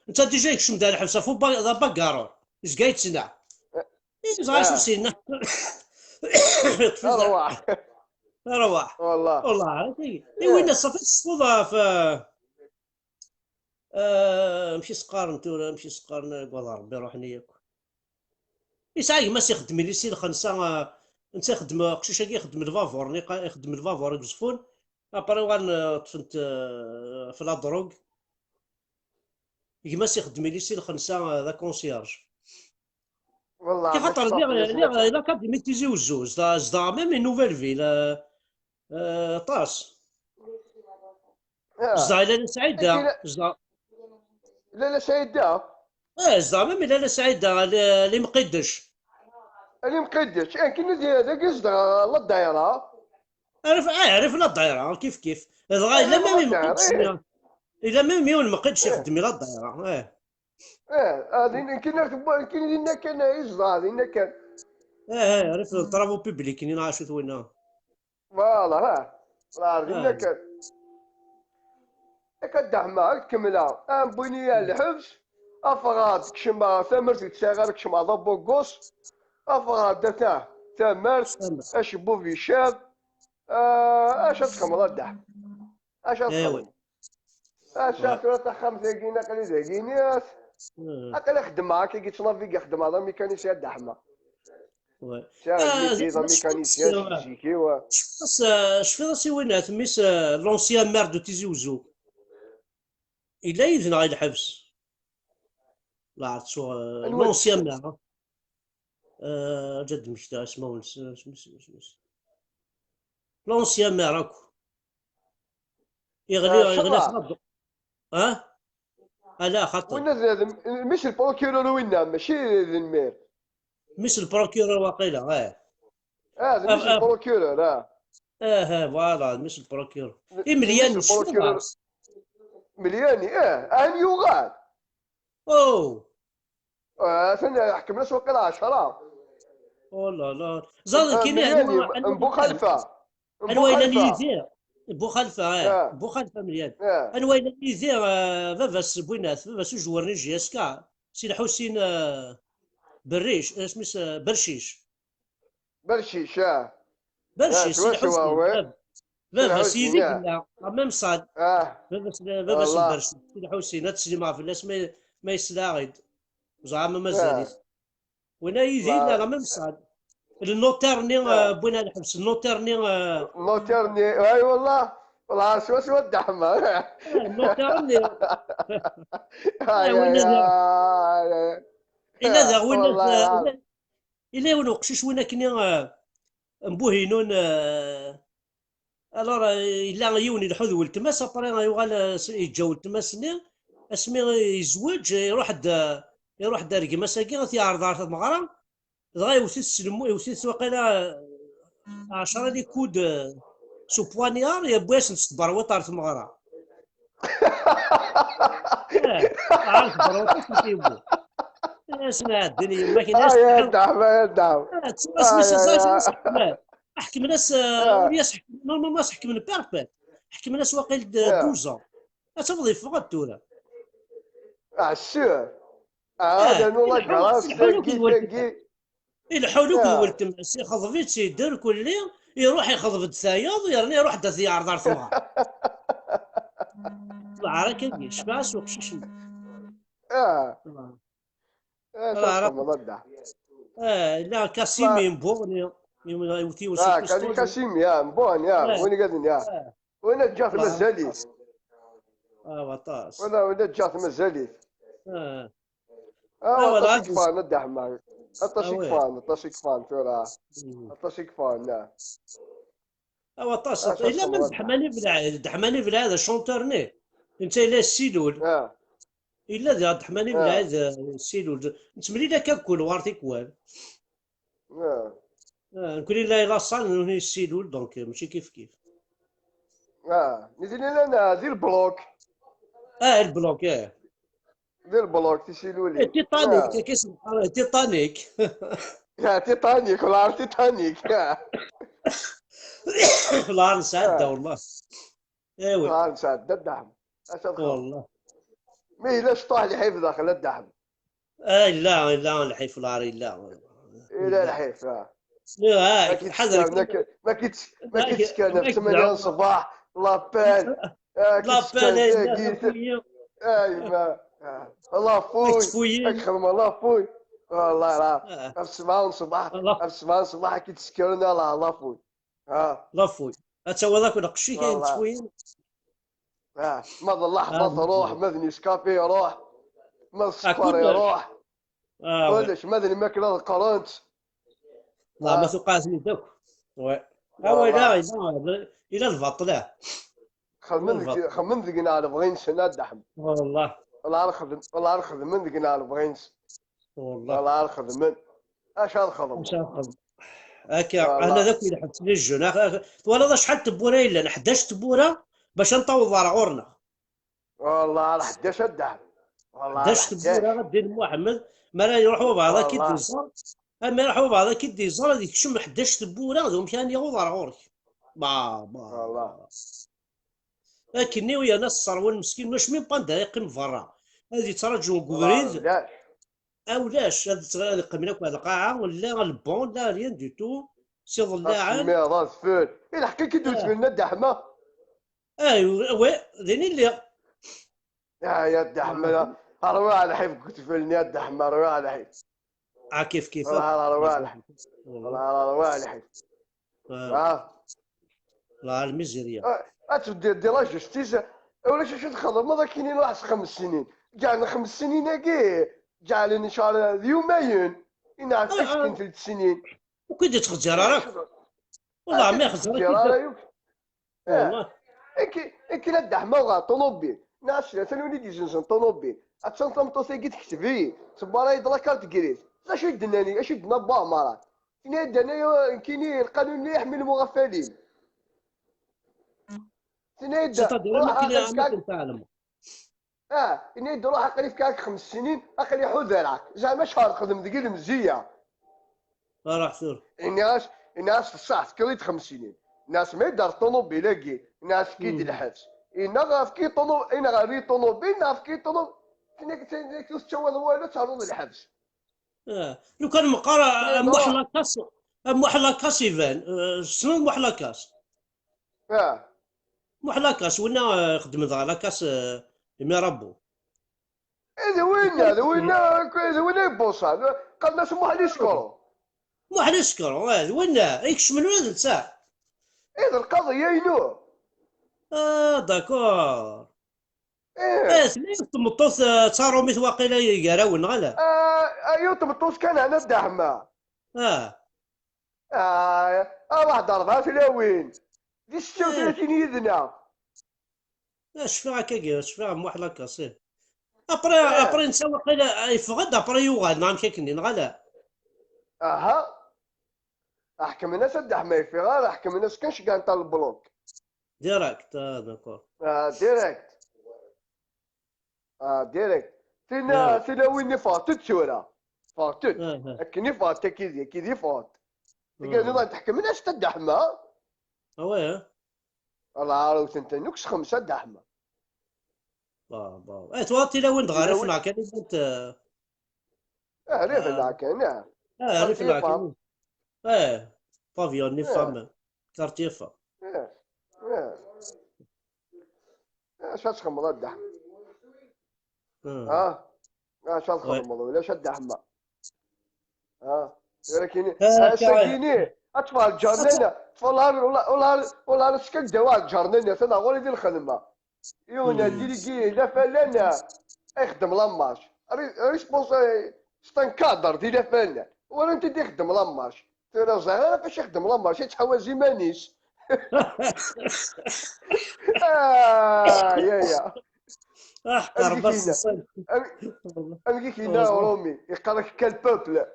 انت ديجا يكشم دار الحبسه فوق باكارون اش قاعد تصنع صغير شو سينا روح والله وين صافي الصودا في ماشي سقار نتوما ماشي سقار قول ربي روحني ياك يسعى ما يخدم لي سي الخمسه انت يخدم قشيشه يخدم الفافور يخدم الفافور يقصفون ابري وان طفنت في لا دروغ يما يخدم لي سي الخمسه ذا كونسيرج
والله
كيف
ما
خاطر
شطح لازم.
لا كاد ميتيزي وزوز زدا ميم نوفيل فيل طاس زدا لاله
كي
سعيده زدا.
لا لا سيدة
زدا ميم لاله سعيده اللي مقدش.
اللي مقدش كي ندير هذاك يصدر لا الدايرة.
عارف لا الدايره كيف دغا الا
عارف لا
ميم
الدايرة
مقدش الا ميم يون مقدش يخدم لا الدايره
هذه كي ندير كان يصدر هذه كان.
عارف الطرافو بيبليك اللي نعرفو ثوينا.
فوالا لا هذه
اه
كان. كدعمها كملها بنية الحبس افراد كشما ثمرت تساغر كشما ضبوكوس افراد دتا ثمرت
سامع.
اش بوفي شاب اش تخمر الدعم اش
ايوه
تخمر اش ثلاثة خمسة كينا قلي زاكينيات اقل خدمها كي قلت نافيكي خدمها هذا ميكانيسيان الدعمة ساعد ميتي ذا ميكانيسيان شيكي و
شفيغ سي وينات ميس لونسيان مير دو تيزي وزو إلا يذن غاية الحبس لا عرفت شو
انواد
لونسيان مير جد مشتا اسمه لونسيان مير هاكو يغلي
شرع
خاطر لا خاطر
وين مش البروكيرور وين ماشي المير
مش البروكيرور واقيلا
هذا مش البروكيرور
فوالا مش البروكيرور
مش
مليان شنو
البروكيرور ملياني ان يغال
اوه
ثاني حكمنا سوق العشرة
او لا زاد كاين
ملياني مبو خلفة مبو
انواع
خلفة
يدير بو خلفه بو خلفه مليان
اه
انواع يدير فافاس بوينات فافاس جوارني جيسكا سي الحسين بريش اسمه برشيش
برشيش
سي
سوا سوا
الحسين
وي
فافاس
الحسين
يديك لا ميم صاد فافاس
والله
البرش سي الحسين هاد السينما في الناس ما يسلاغيد زعما
اه
مازاليت وين يدير لا
لا
ميم صاد النوتيرني
اه
بوينا الحبس النوتيرني
نوتيرني اي والله والله سوا الدحمة
النوتيرني
هاي
وين ذا
هاي
الا ذا وين
والله العظيم
الا وين قشيش وين كني مبوهينون الور الا يوني الحذو التماس ابري يوغال يتجاو التماس ني اسمي يزوج يروح دار كماساكي غتيعرض على المغرب دغا يوثي السلمو يوثي واقيلا 10 لي كود سو بوانيار يا بواش نصبر وطار في المغرب عارف بروطه كيبو اسمع الدنيا ما كايناش
يا دعم يا دعم
تسمى سميس
يا
احكي من ناس وليس نورمالمون ما احكي من بيربيت احكي من ناس واقيل 12 تفضي فقط تولا
السور هذا والله كراس تاكي
الحلوك ولد تماس يخضفيت يدير كل يروح يخضف الثايض ويرني يروح داث يعرض على ثمار طلع راك شباس وقشيش
شوفكم والله
لا كاسيمي مبوني يوتي وسي
كان كاسيم يا مبون يا وين قاعدين يا وين جات مزاليت
وطاس
وين جات مزاليت
والله
طاشيك فان الدحمة طاشيك فان ترى طاشيك فان لا
وطاس الا ما دحماني بلا هذا شونتورني انت الا السيلول الا ذا دحماني بلا هذا السيلول نتملي لك كل وارتي كوال نكون الا لاصال هنا السيلول دونك ماشي كيف
نزيد لنا ذي البلوك
البلوك
ذي البلوك تيسيلولي
تيتانيك كيسم تيتانيك
يا تيتانيك ولا تيتانيك
لا نسعد والله ايوا
نسعد الدعم
والله
مي لاش طاح لي حيف داخل الدعم
لا الحيف العري لا
الحيف
حذرك
ما كيتسكن في 8 الصباح لابال ايوا الله فوي اكرم الله فوي والله لا في 7 الصباح في 7 الصباح كيتسكرنا لا الله فوي
لا فوي هو ذاك القشي كاين تفوين
ما اللحظة روح مذني سكافي روح ما السكر يروح
وي
ولاش ماذا الماكله القرنت.
لا ما توقعتني دوك. وي وي لا
والله
الى البطله
خمم ذيك نعرف غين سنة دحم.
والله
والله نخدم من ذيك نعرف غين.
والله
والله نخدم اش نخدم.
واش نخدم هكا انا
والله
ذاك اللي حبت لي الجون ولا شحال تبوره الا 11 تبوره باش نطوض رعورنا.
والله راه 11 الدحم. والله راه
11 تبوره
11
غادي محمد ما راه يروحوا بعضها كي
والله
ديزار. اما يروحوا بعضها كي ديزار هذيك شم 11 تبوره هذوم كان يغوض رعورك.
والله
لكني ويا ناس صاروا مسكين واش مين باندا يقيم برا هذه ترجو
والله
كوريز
علاش
اولاش هذه تغير يقيم لك واحد القاعه ولا البون لا ريان دي تو سي ضلاعان.
اسمي راس فول الا حكي كي دوز
اه
لنا الدحمه.
ايوا وي ذيني اللي
يا الدحمه اروح على حيف قلت فلني الدحمه اروح على حيف.
كيف كيف
والله اروح على حيف.
والله
والله اروح على حيف.
لا الميزيريا
اتبدي دير لا جوستيس ولا شو تخدم ماذا كاينين واحد 5 سنين جعلنا 5 سنين هكي جعلني ان شاء الله يومين ينعرف اش كاين 3 سنين
وكي تخزر راك والله ما يخزر والله
اكي لا الدحمه وغا طوموبيل ناس ثاني وليدي جنسن طوموبيل اتسنطم توثي تكتبي تبارا يدلا كارت كريت اش يدناني اش يدنا با مرات كاينين القانون اللي يحمي المغفلين تنيدا
ستدير ما كاين تعلم
تنيدا روح اقلي فيك 5 سنين اقلي حذرك زعما شهر خدم ذيك المزيه
راح سير
الناس في الصح كريت 5 سنين الناس ما يدار طوموبيل هكي الناس كيد الحبس إنا غاف كي غاري طوموبيل ناف كي طوموبيل كنك تشوى والو تعرض الحبس
لو كان مقارا محلاكاس محلاكاس يبان شنو محلاكاس محلاكاس وين خدم ذا لاكاس يمي ربو
هذا وين يبوصا قال ناس محل يسكروا
محل يسكروا هذا وين يكش من وين ساعه
إذا القضية ينو
داكور سميت تمطوس صاروا مثل واقيلا يقراون غلا
ايوا تمطوس كان انا الدحمه واحد 4 فلاوين دي 36 يذنا
اش فيها كاكي اش فيها واحد لاكاسي ابري نسى واقيلا يفقد ابري يوغال نعم كاكني غلا
احكم الناس الدحمه في غير احكم الناس كانش كان تاع البلوك
ديريكت داكور
ديريكت ديريكت تينا وين فاتت شورا فاتت كني فات كذي فات تلقى نظام تحكم الناس تدحمه
وي
والله عارف انت نكس 5 دحمه
تواتي لو وين غارف معك انت
ريف العكان
ريف العكان بافيون نفهم كارتيفا
اش تخمض الدحم اش تخمض ولا شد دحمه ولكن ساكيني اطفال جارنا والله سكك دواء جارنا انا غوري ديال الخدمه يونا ديليكي لا فلان يخدم لاماش ريسبونس ستانكادر ديال لا فلان ولا انت تخدم لاماش ترى صغير فاش يخدم لاماش يتحواز مانيس يا
احقر بس
انا كينا رومي يقرك كالبوبل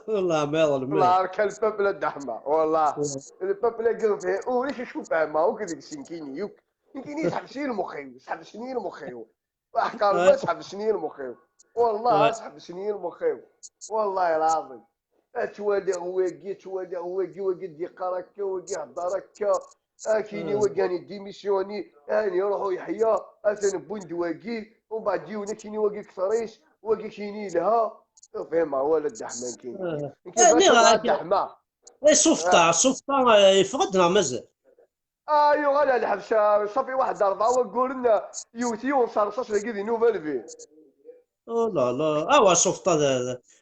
والله ما يظلم
والله كالبوبل الدحمه والله البوبل قالوا فيه وليش نشوف ما هو كذا سنكيني يمكن يسحب سنين المخيو يسحب سنين المخيو احقر بس يسحب سنين المخيو والله يسحب سنين المخيو والله العظيم اتوالي هواكي وقد يقرك وقد يهضرك كيني وكاني ديميسيوني اني يروحوا يحيى اثن بوند واكي ومن بعد يجيونا كيني واكي كثريس واكي كيني لها فهم هو الدحمان كاين الدحمه
صفطه يفقدنا مازال
ايوا غادا الحبس صافي واحد 4 وقول لنا يوتي ونصار صاص كذي نوفال في
لا لا صفطه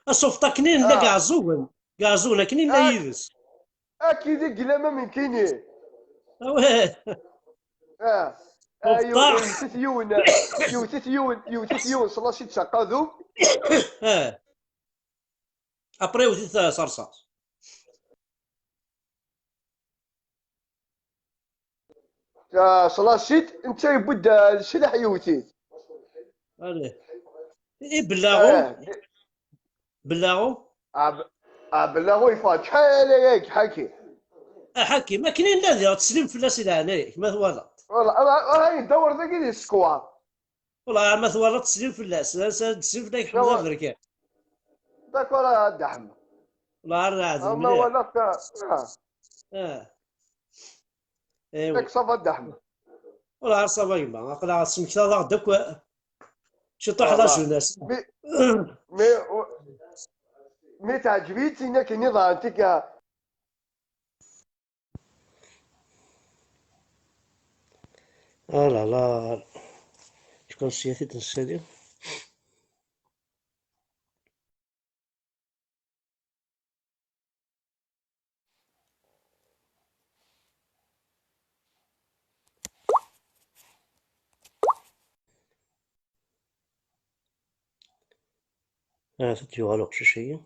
الصفطه كنين لا كاع زون كنين لا يدس
اكيد قلامه من كيني
وبطاح.
يوتيت يون صلاشي تسقاذو.
ابري وثيت صرصاص.
صلاشيت انت يبد السلاح يوتيت.
عليه بلاغو بلاغو.
بلاغو يفات شحال هيك حكي.
حكي ما كاينين لا تسلم فلاس الى هنايا ما ثوالط.
والله هاي ندور ذاك السكوار.
والله ما ثوالط تسلم فلاس تسلم فلاك حمد الدركان.
داك ولا دحم.
والله راه
اما ولا
ايوا
داك صفا الدحم.
والله صافا كيما قلا سمكت هذا داك شي طاح لا جوناس.
مي تعجبيتي كاين ضانتك.
لا لا شكون سياسي تنسالي. تديو على شي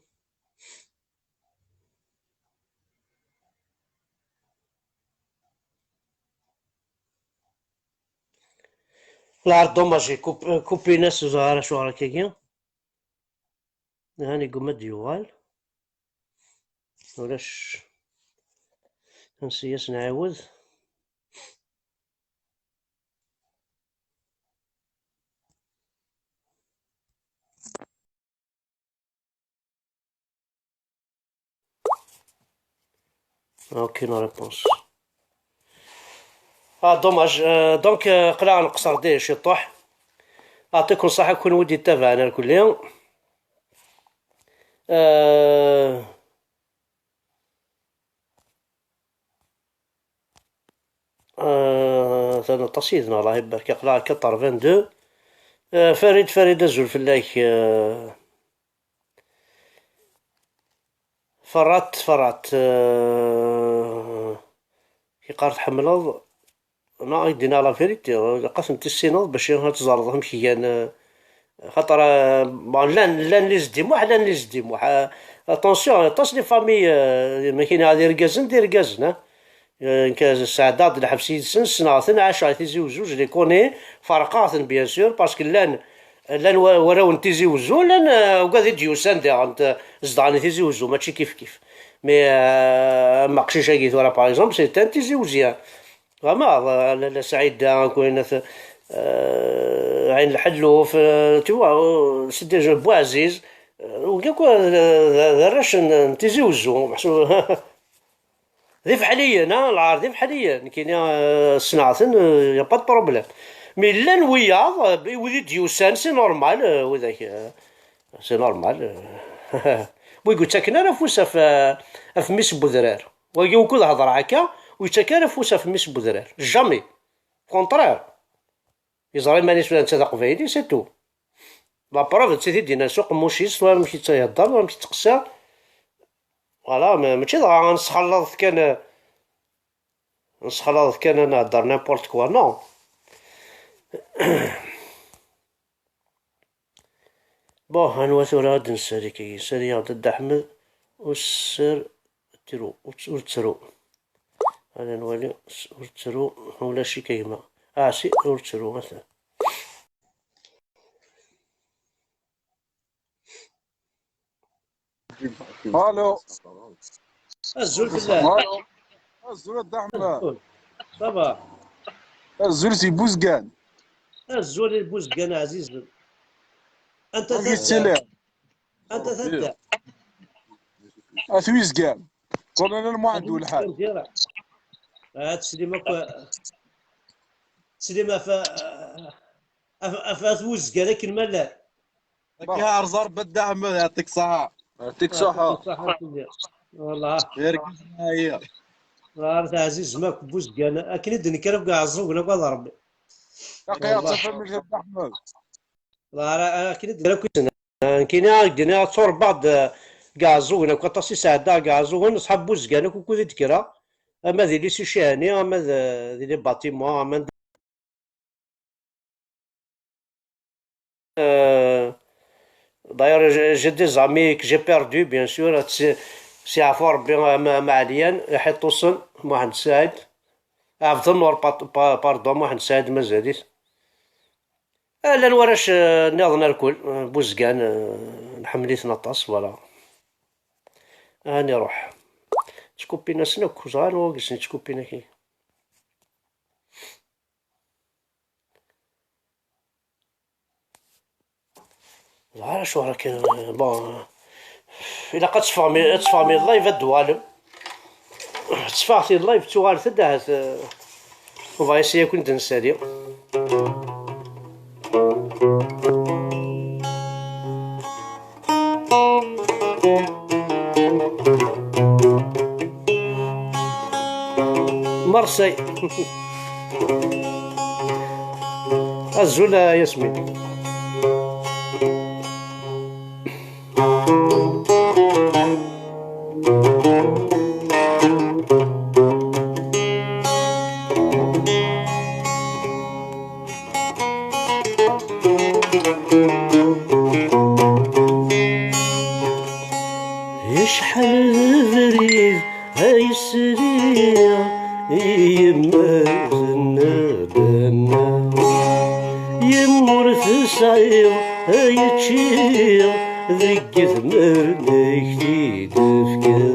العرض دوماجي كوبي ناس زهرة شو هكاكيا. هاني قمت ديوال ولاش نسياس نعاود. اوكي ريبونس. دوماج. دونك قلع نقصر ديه شي طوح. اعطيكم صحة كون ودي تتابعنا الكل يوم. ثاني تصيدنا الله يبارك يقلع 82. فريد الزول فلاك. فرات كي قارت حملض انا يدينا لا فيريتي قسم السينوض باش تزرضهم كي كان خاطر لان لي زديمو لان لي زديمو اتونسيون طاس لي فامي ما كاين هادي ركازن دير ركازن كاز السعداد الحبسي سنس ناثن 10 تيزي وزوج لي كوني فرقاتن بيان سور باسكو لان وراو تيزي وزو لان وقاد ديوسان انت زداني تيزي وزو ماشي كيف مي ما قشيش كيت ولا باغ اكزومبل سي تان تيزي وزيان فما لا سعيد كوين عين الحلوف توا سيدي بوعزيز وكاكو دراش تيزي وزو محسوب ذي فحليا العار ذي فحليا كاين صناعتن يا با بروبليم مي لان وياض وذي ديوسان سي نورمال وذاك سي نورمال ويقول تاكن انا فوسا في ميس بودرار ويقول هضر هكا ويتاكن انا فوسا في ميس بودرار جامي كونطرير يزري مانيش فلان تاع قبايلي سي تو لا بروف سيدي دينا سوق موشيس ولا مشي تيهضر ولا مشي تقسى فوالا ماشي ضروري نسخلط كان نهضر نيمبورت كوا نو. بون هانوات ورا غاد نسالي كي سالي عبد احمد والسر ترو وترو هذا نولي ترو ولا شي كيما سي ترو مثلا.
الو
الزول بالله.
الو الزول الدحمة
صباح
الزول سي بوزكان
الزول البوزكان عزيز انت
تدع
انت تدع
اثويزكان قول انا المعد والحال
هاد سليمة فوزكان لكن مالا
يا ارزار بالدعم يعطيك صحة
يعطيك صحة
والله
غير هي
راه عزيز ماك بوزكان اكيد نكرب كاع الزوق نبغى ربي
يا صفر من جد احمد
راه اكيد كاين تصور بعض كاع الزوق كطاسي ساعده كاع الزوق صحاب بوزكان كوكو ذكرى اما ذي لي سي شاني اما ذي لي باتيمون اما
داير جي دي زامي كو جي بيردو بيان سور. سي عفو ربي معليان يحيط توصل محمد سعيد عبد النور باردون محمد سعيد مازاليت لا نوراش ناضنا الكل بوزقان نحمليت نطاس فوالا. هاني روح تكوبينا سنوك وزغال وقسني تكوبينا كي زغال شو راه كاين بون إلا قد تفهمي اللايف الدوالم تفاعتي اللايف توغال تدعت وفايسيا كنت نسالي مرسي الزولا ياسمين يشحال بريد هاي السريع يما زنابنا يمر في صعير هاي تشير ذك ثمرنا جديد فكر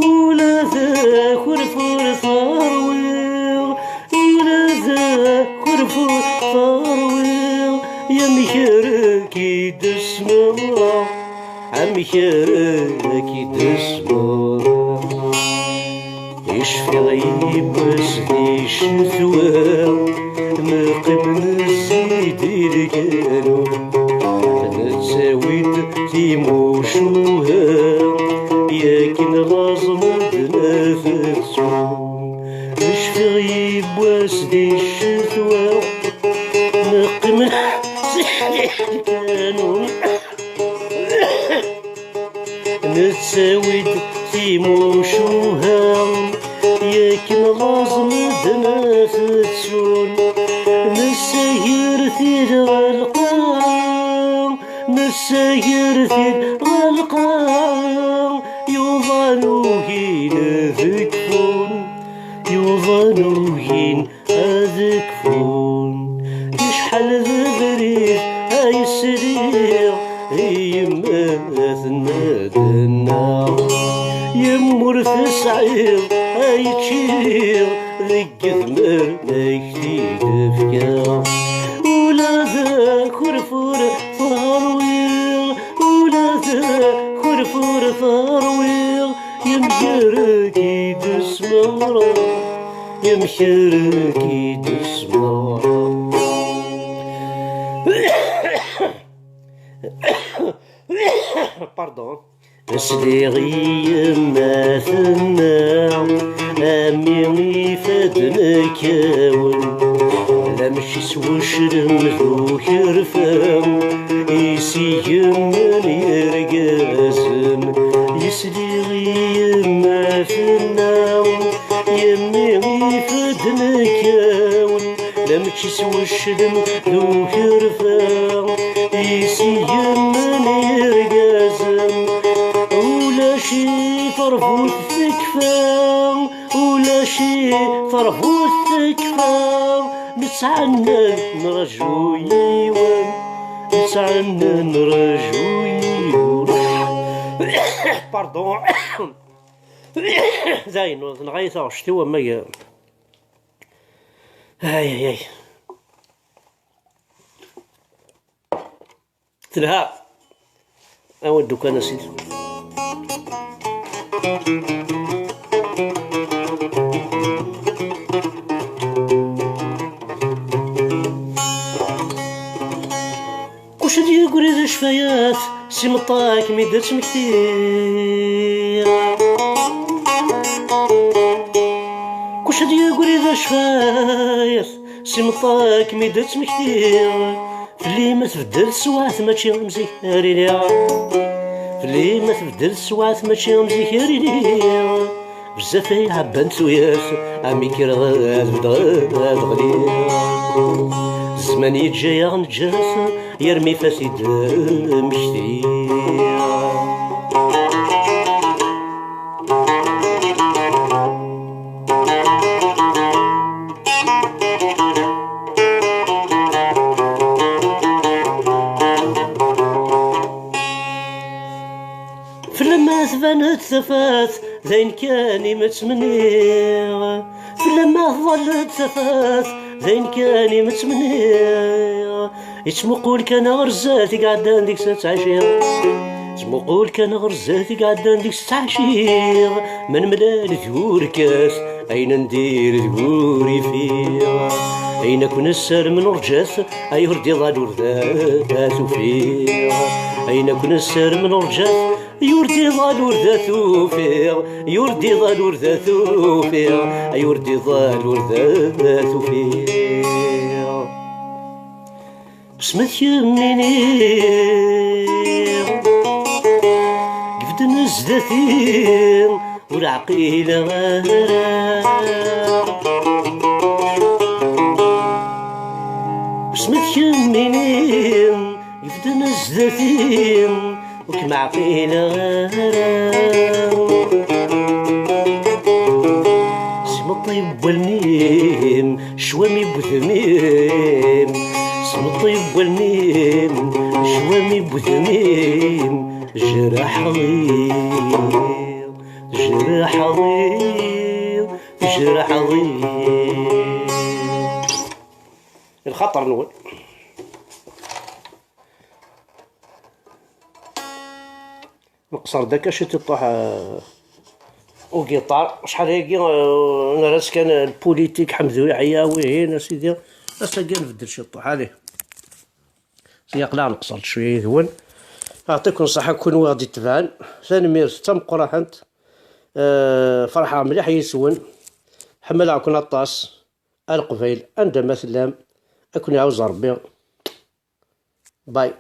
ولا ذاك ورفور ثروير ولا ذاك ورفور ثروير يا مشاركي دسمة عم شاركي دسمة يشفي غيب وسدي شثوى ما قبل الزيد اللي كانوا نتساويد تيموشوها ياكن لازم نتنافسو يشفي غيب وسدي شثوى ما قبل الزيد اللي كانوا نتساويد تيموشوها ياكن لازم تنافسون نساير في الغلقان نساير في الغلقان يوضانوهين ذكفون يوضانوهين ذكفون يشحال ذبريد هاي السرير يما ثنادنا يمر في صعير هاي تشير ذك ثمرنا جديد فكا ولا ذاك ورفور ثروير ولا ذاك ورفور ثروير يمشاركي دسمة يمشاركي دسمة باردون سليغي ما ثنا أمي فادنا كاون لا مشي سوشرم ذو كرفام يسيهم من يرقاسم يسليغي ما ثنا يمي فادنا كاون لا مشي سوشرم ذو كرفام يسيهم من يرقاسم ولا شي فرفوت تكفى ولا شي فرفوت تكفى نتعنى نرجو يوان نتعنى نرجو يوان باردون زين نغيث شتو ما هاي تلها اودو كان سيدي كوش دي قريد شفايات سمطاك ميدرت مكتير كوش دي قريد شفايات سمطاك ميدرت مكتير فلي ما تبدل سواث ماشي مزيكاري ليا فلي ما تبدل سواث ماشي مزيكاري ليا بزاف عبان سوياس عمي كير غاد بدا غاد غليا زمان يتجايا غنتجرس يرمي فاسد مشتي. فلما ثبنت ثفات زين كاني متمنية، فلما ظلت ثفات زين كاني متمنية. يتمقول كان غرزاتي قعدان ديك 16، يتمقول كان غرزاتي قعدان ديك 16. من ملال ثور كاس أين ندير ثوري فيها، أين كون السر من رجاس أي وردي ضال وردات فيها، أين كون السر من رجاس يوردي ضال ورداتو فيها، يوردي ضال ورداتو فيها، يوردي ضال ورداتو فيها. بسمت يميني قفت نزدتين والعقيلة بسمت يميني قفت نزدتين وكما عقيلة سم الطيب والميم شوامي بوثميم، سم الطيب والميم شوامي بوثميم. جراح غير جراح غير جراح غير. الخطر نقول نقصر داك اش تطيح وقيطار شحال هاكي. انا راس كان البوليتيك حمدوي عياوي هنا سيدي راسا كان نبدل شي طوح عليه يقلع نقصر شويه ذون. يعطيكم الصحة كونوا غادي تبعان ثاني ميرس تم قراحنت فرحة مليح يسون حمل عكون الطاس القبيل عندما سلام أكون عاوز ربي باي.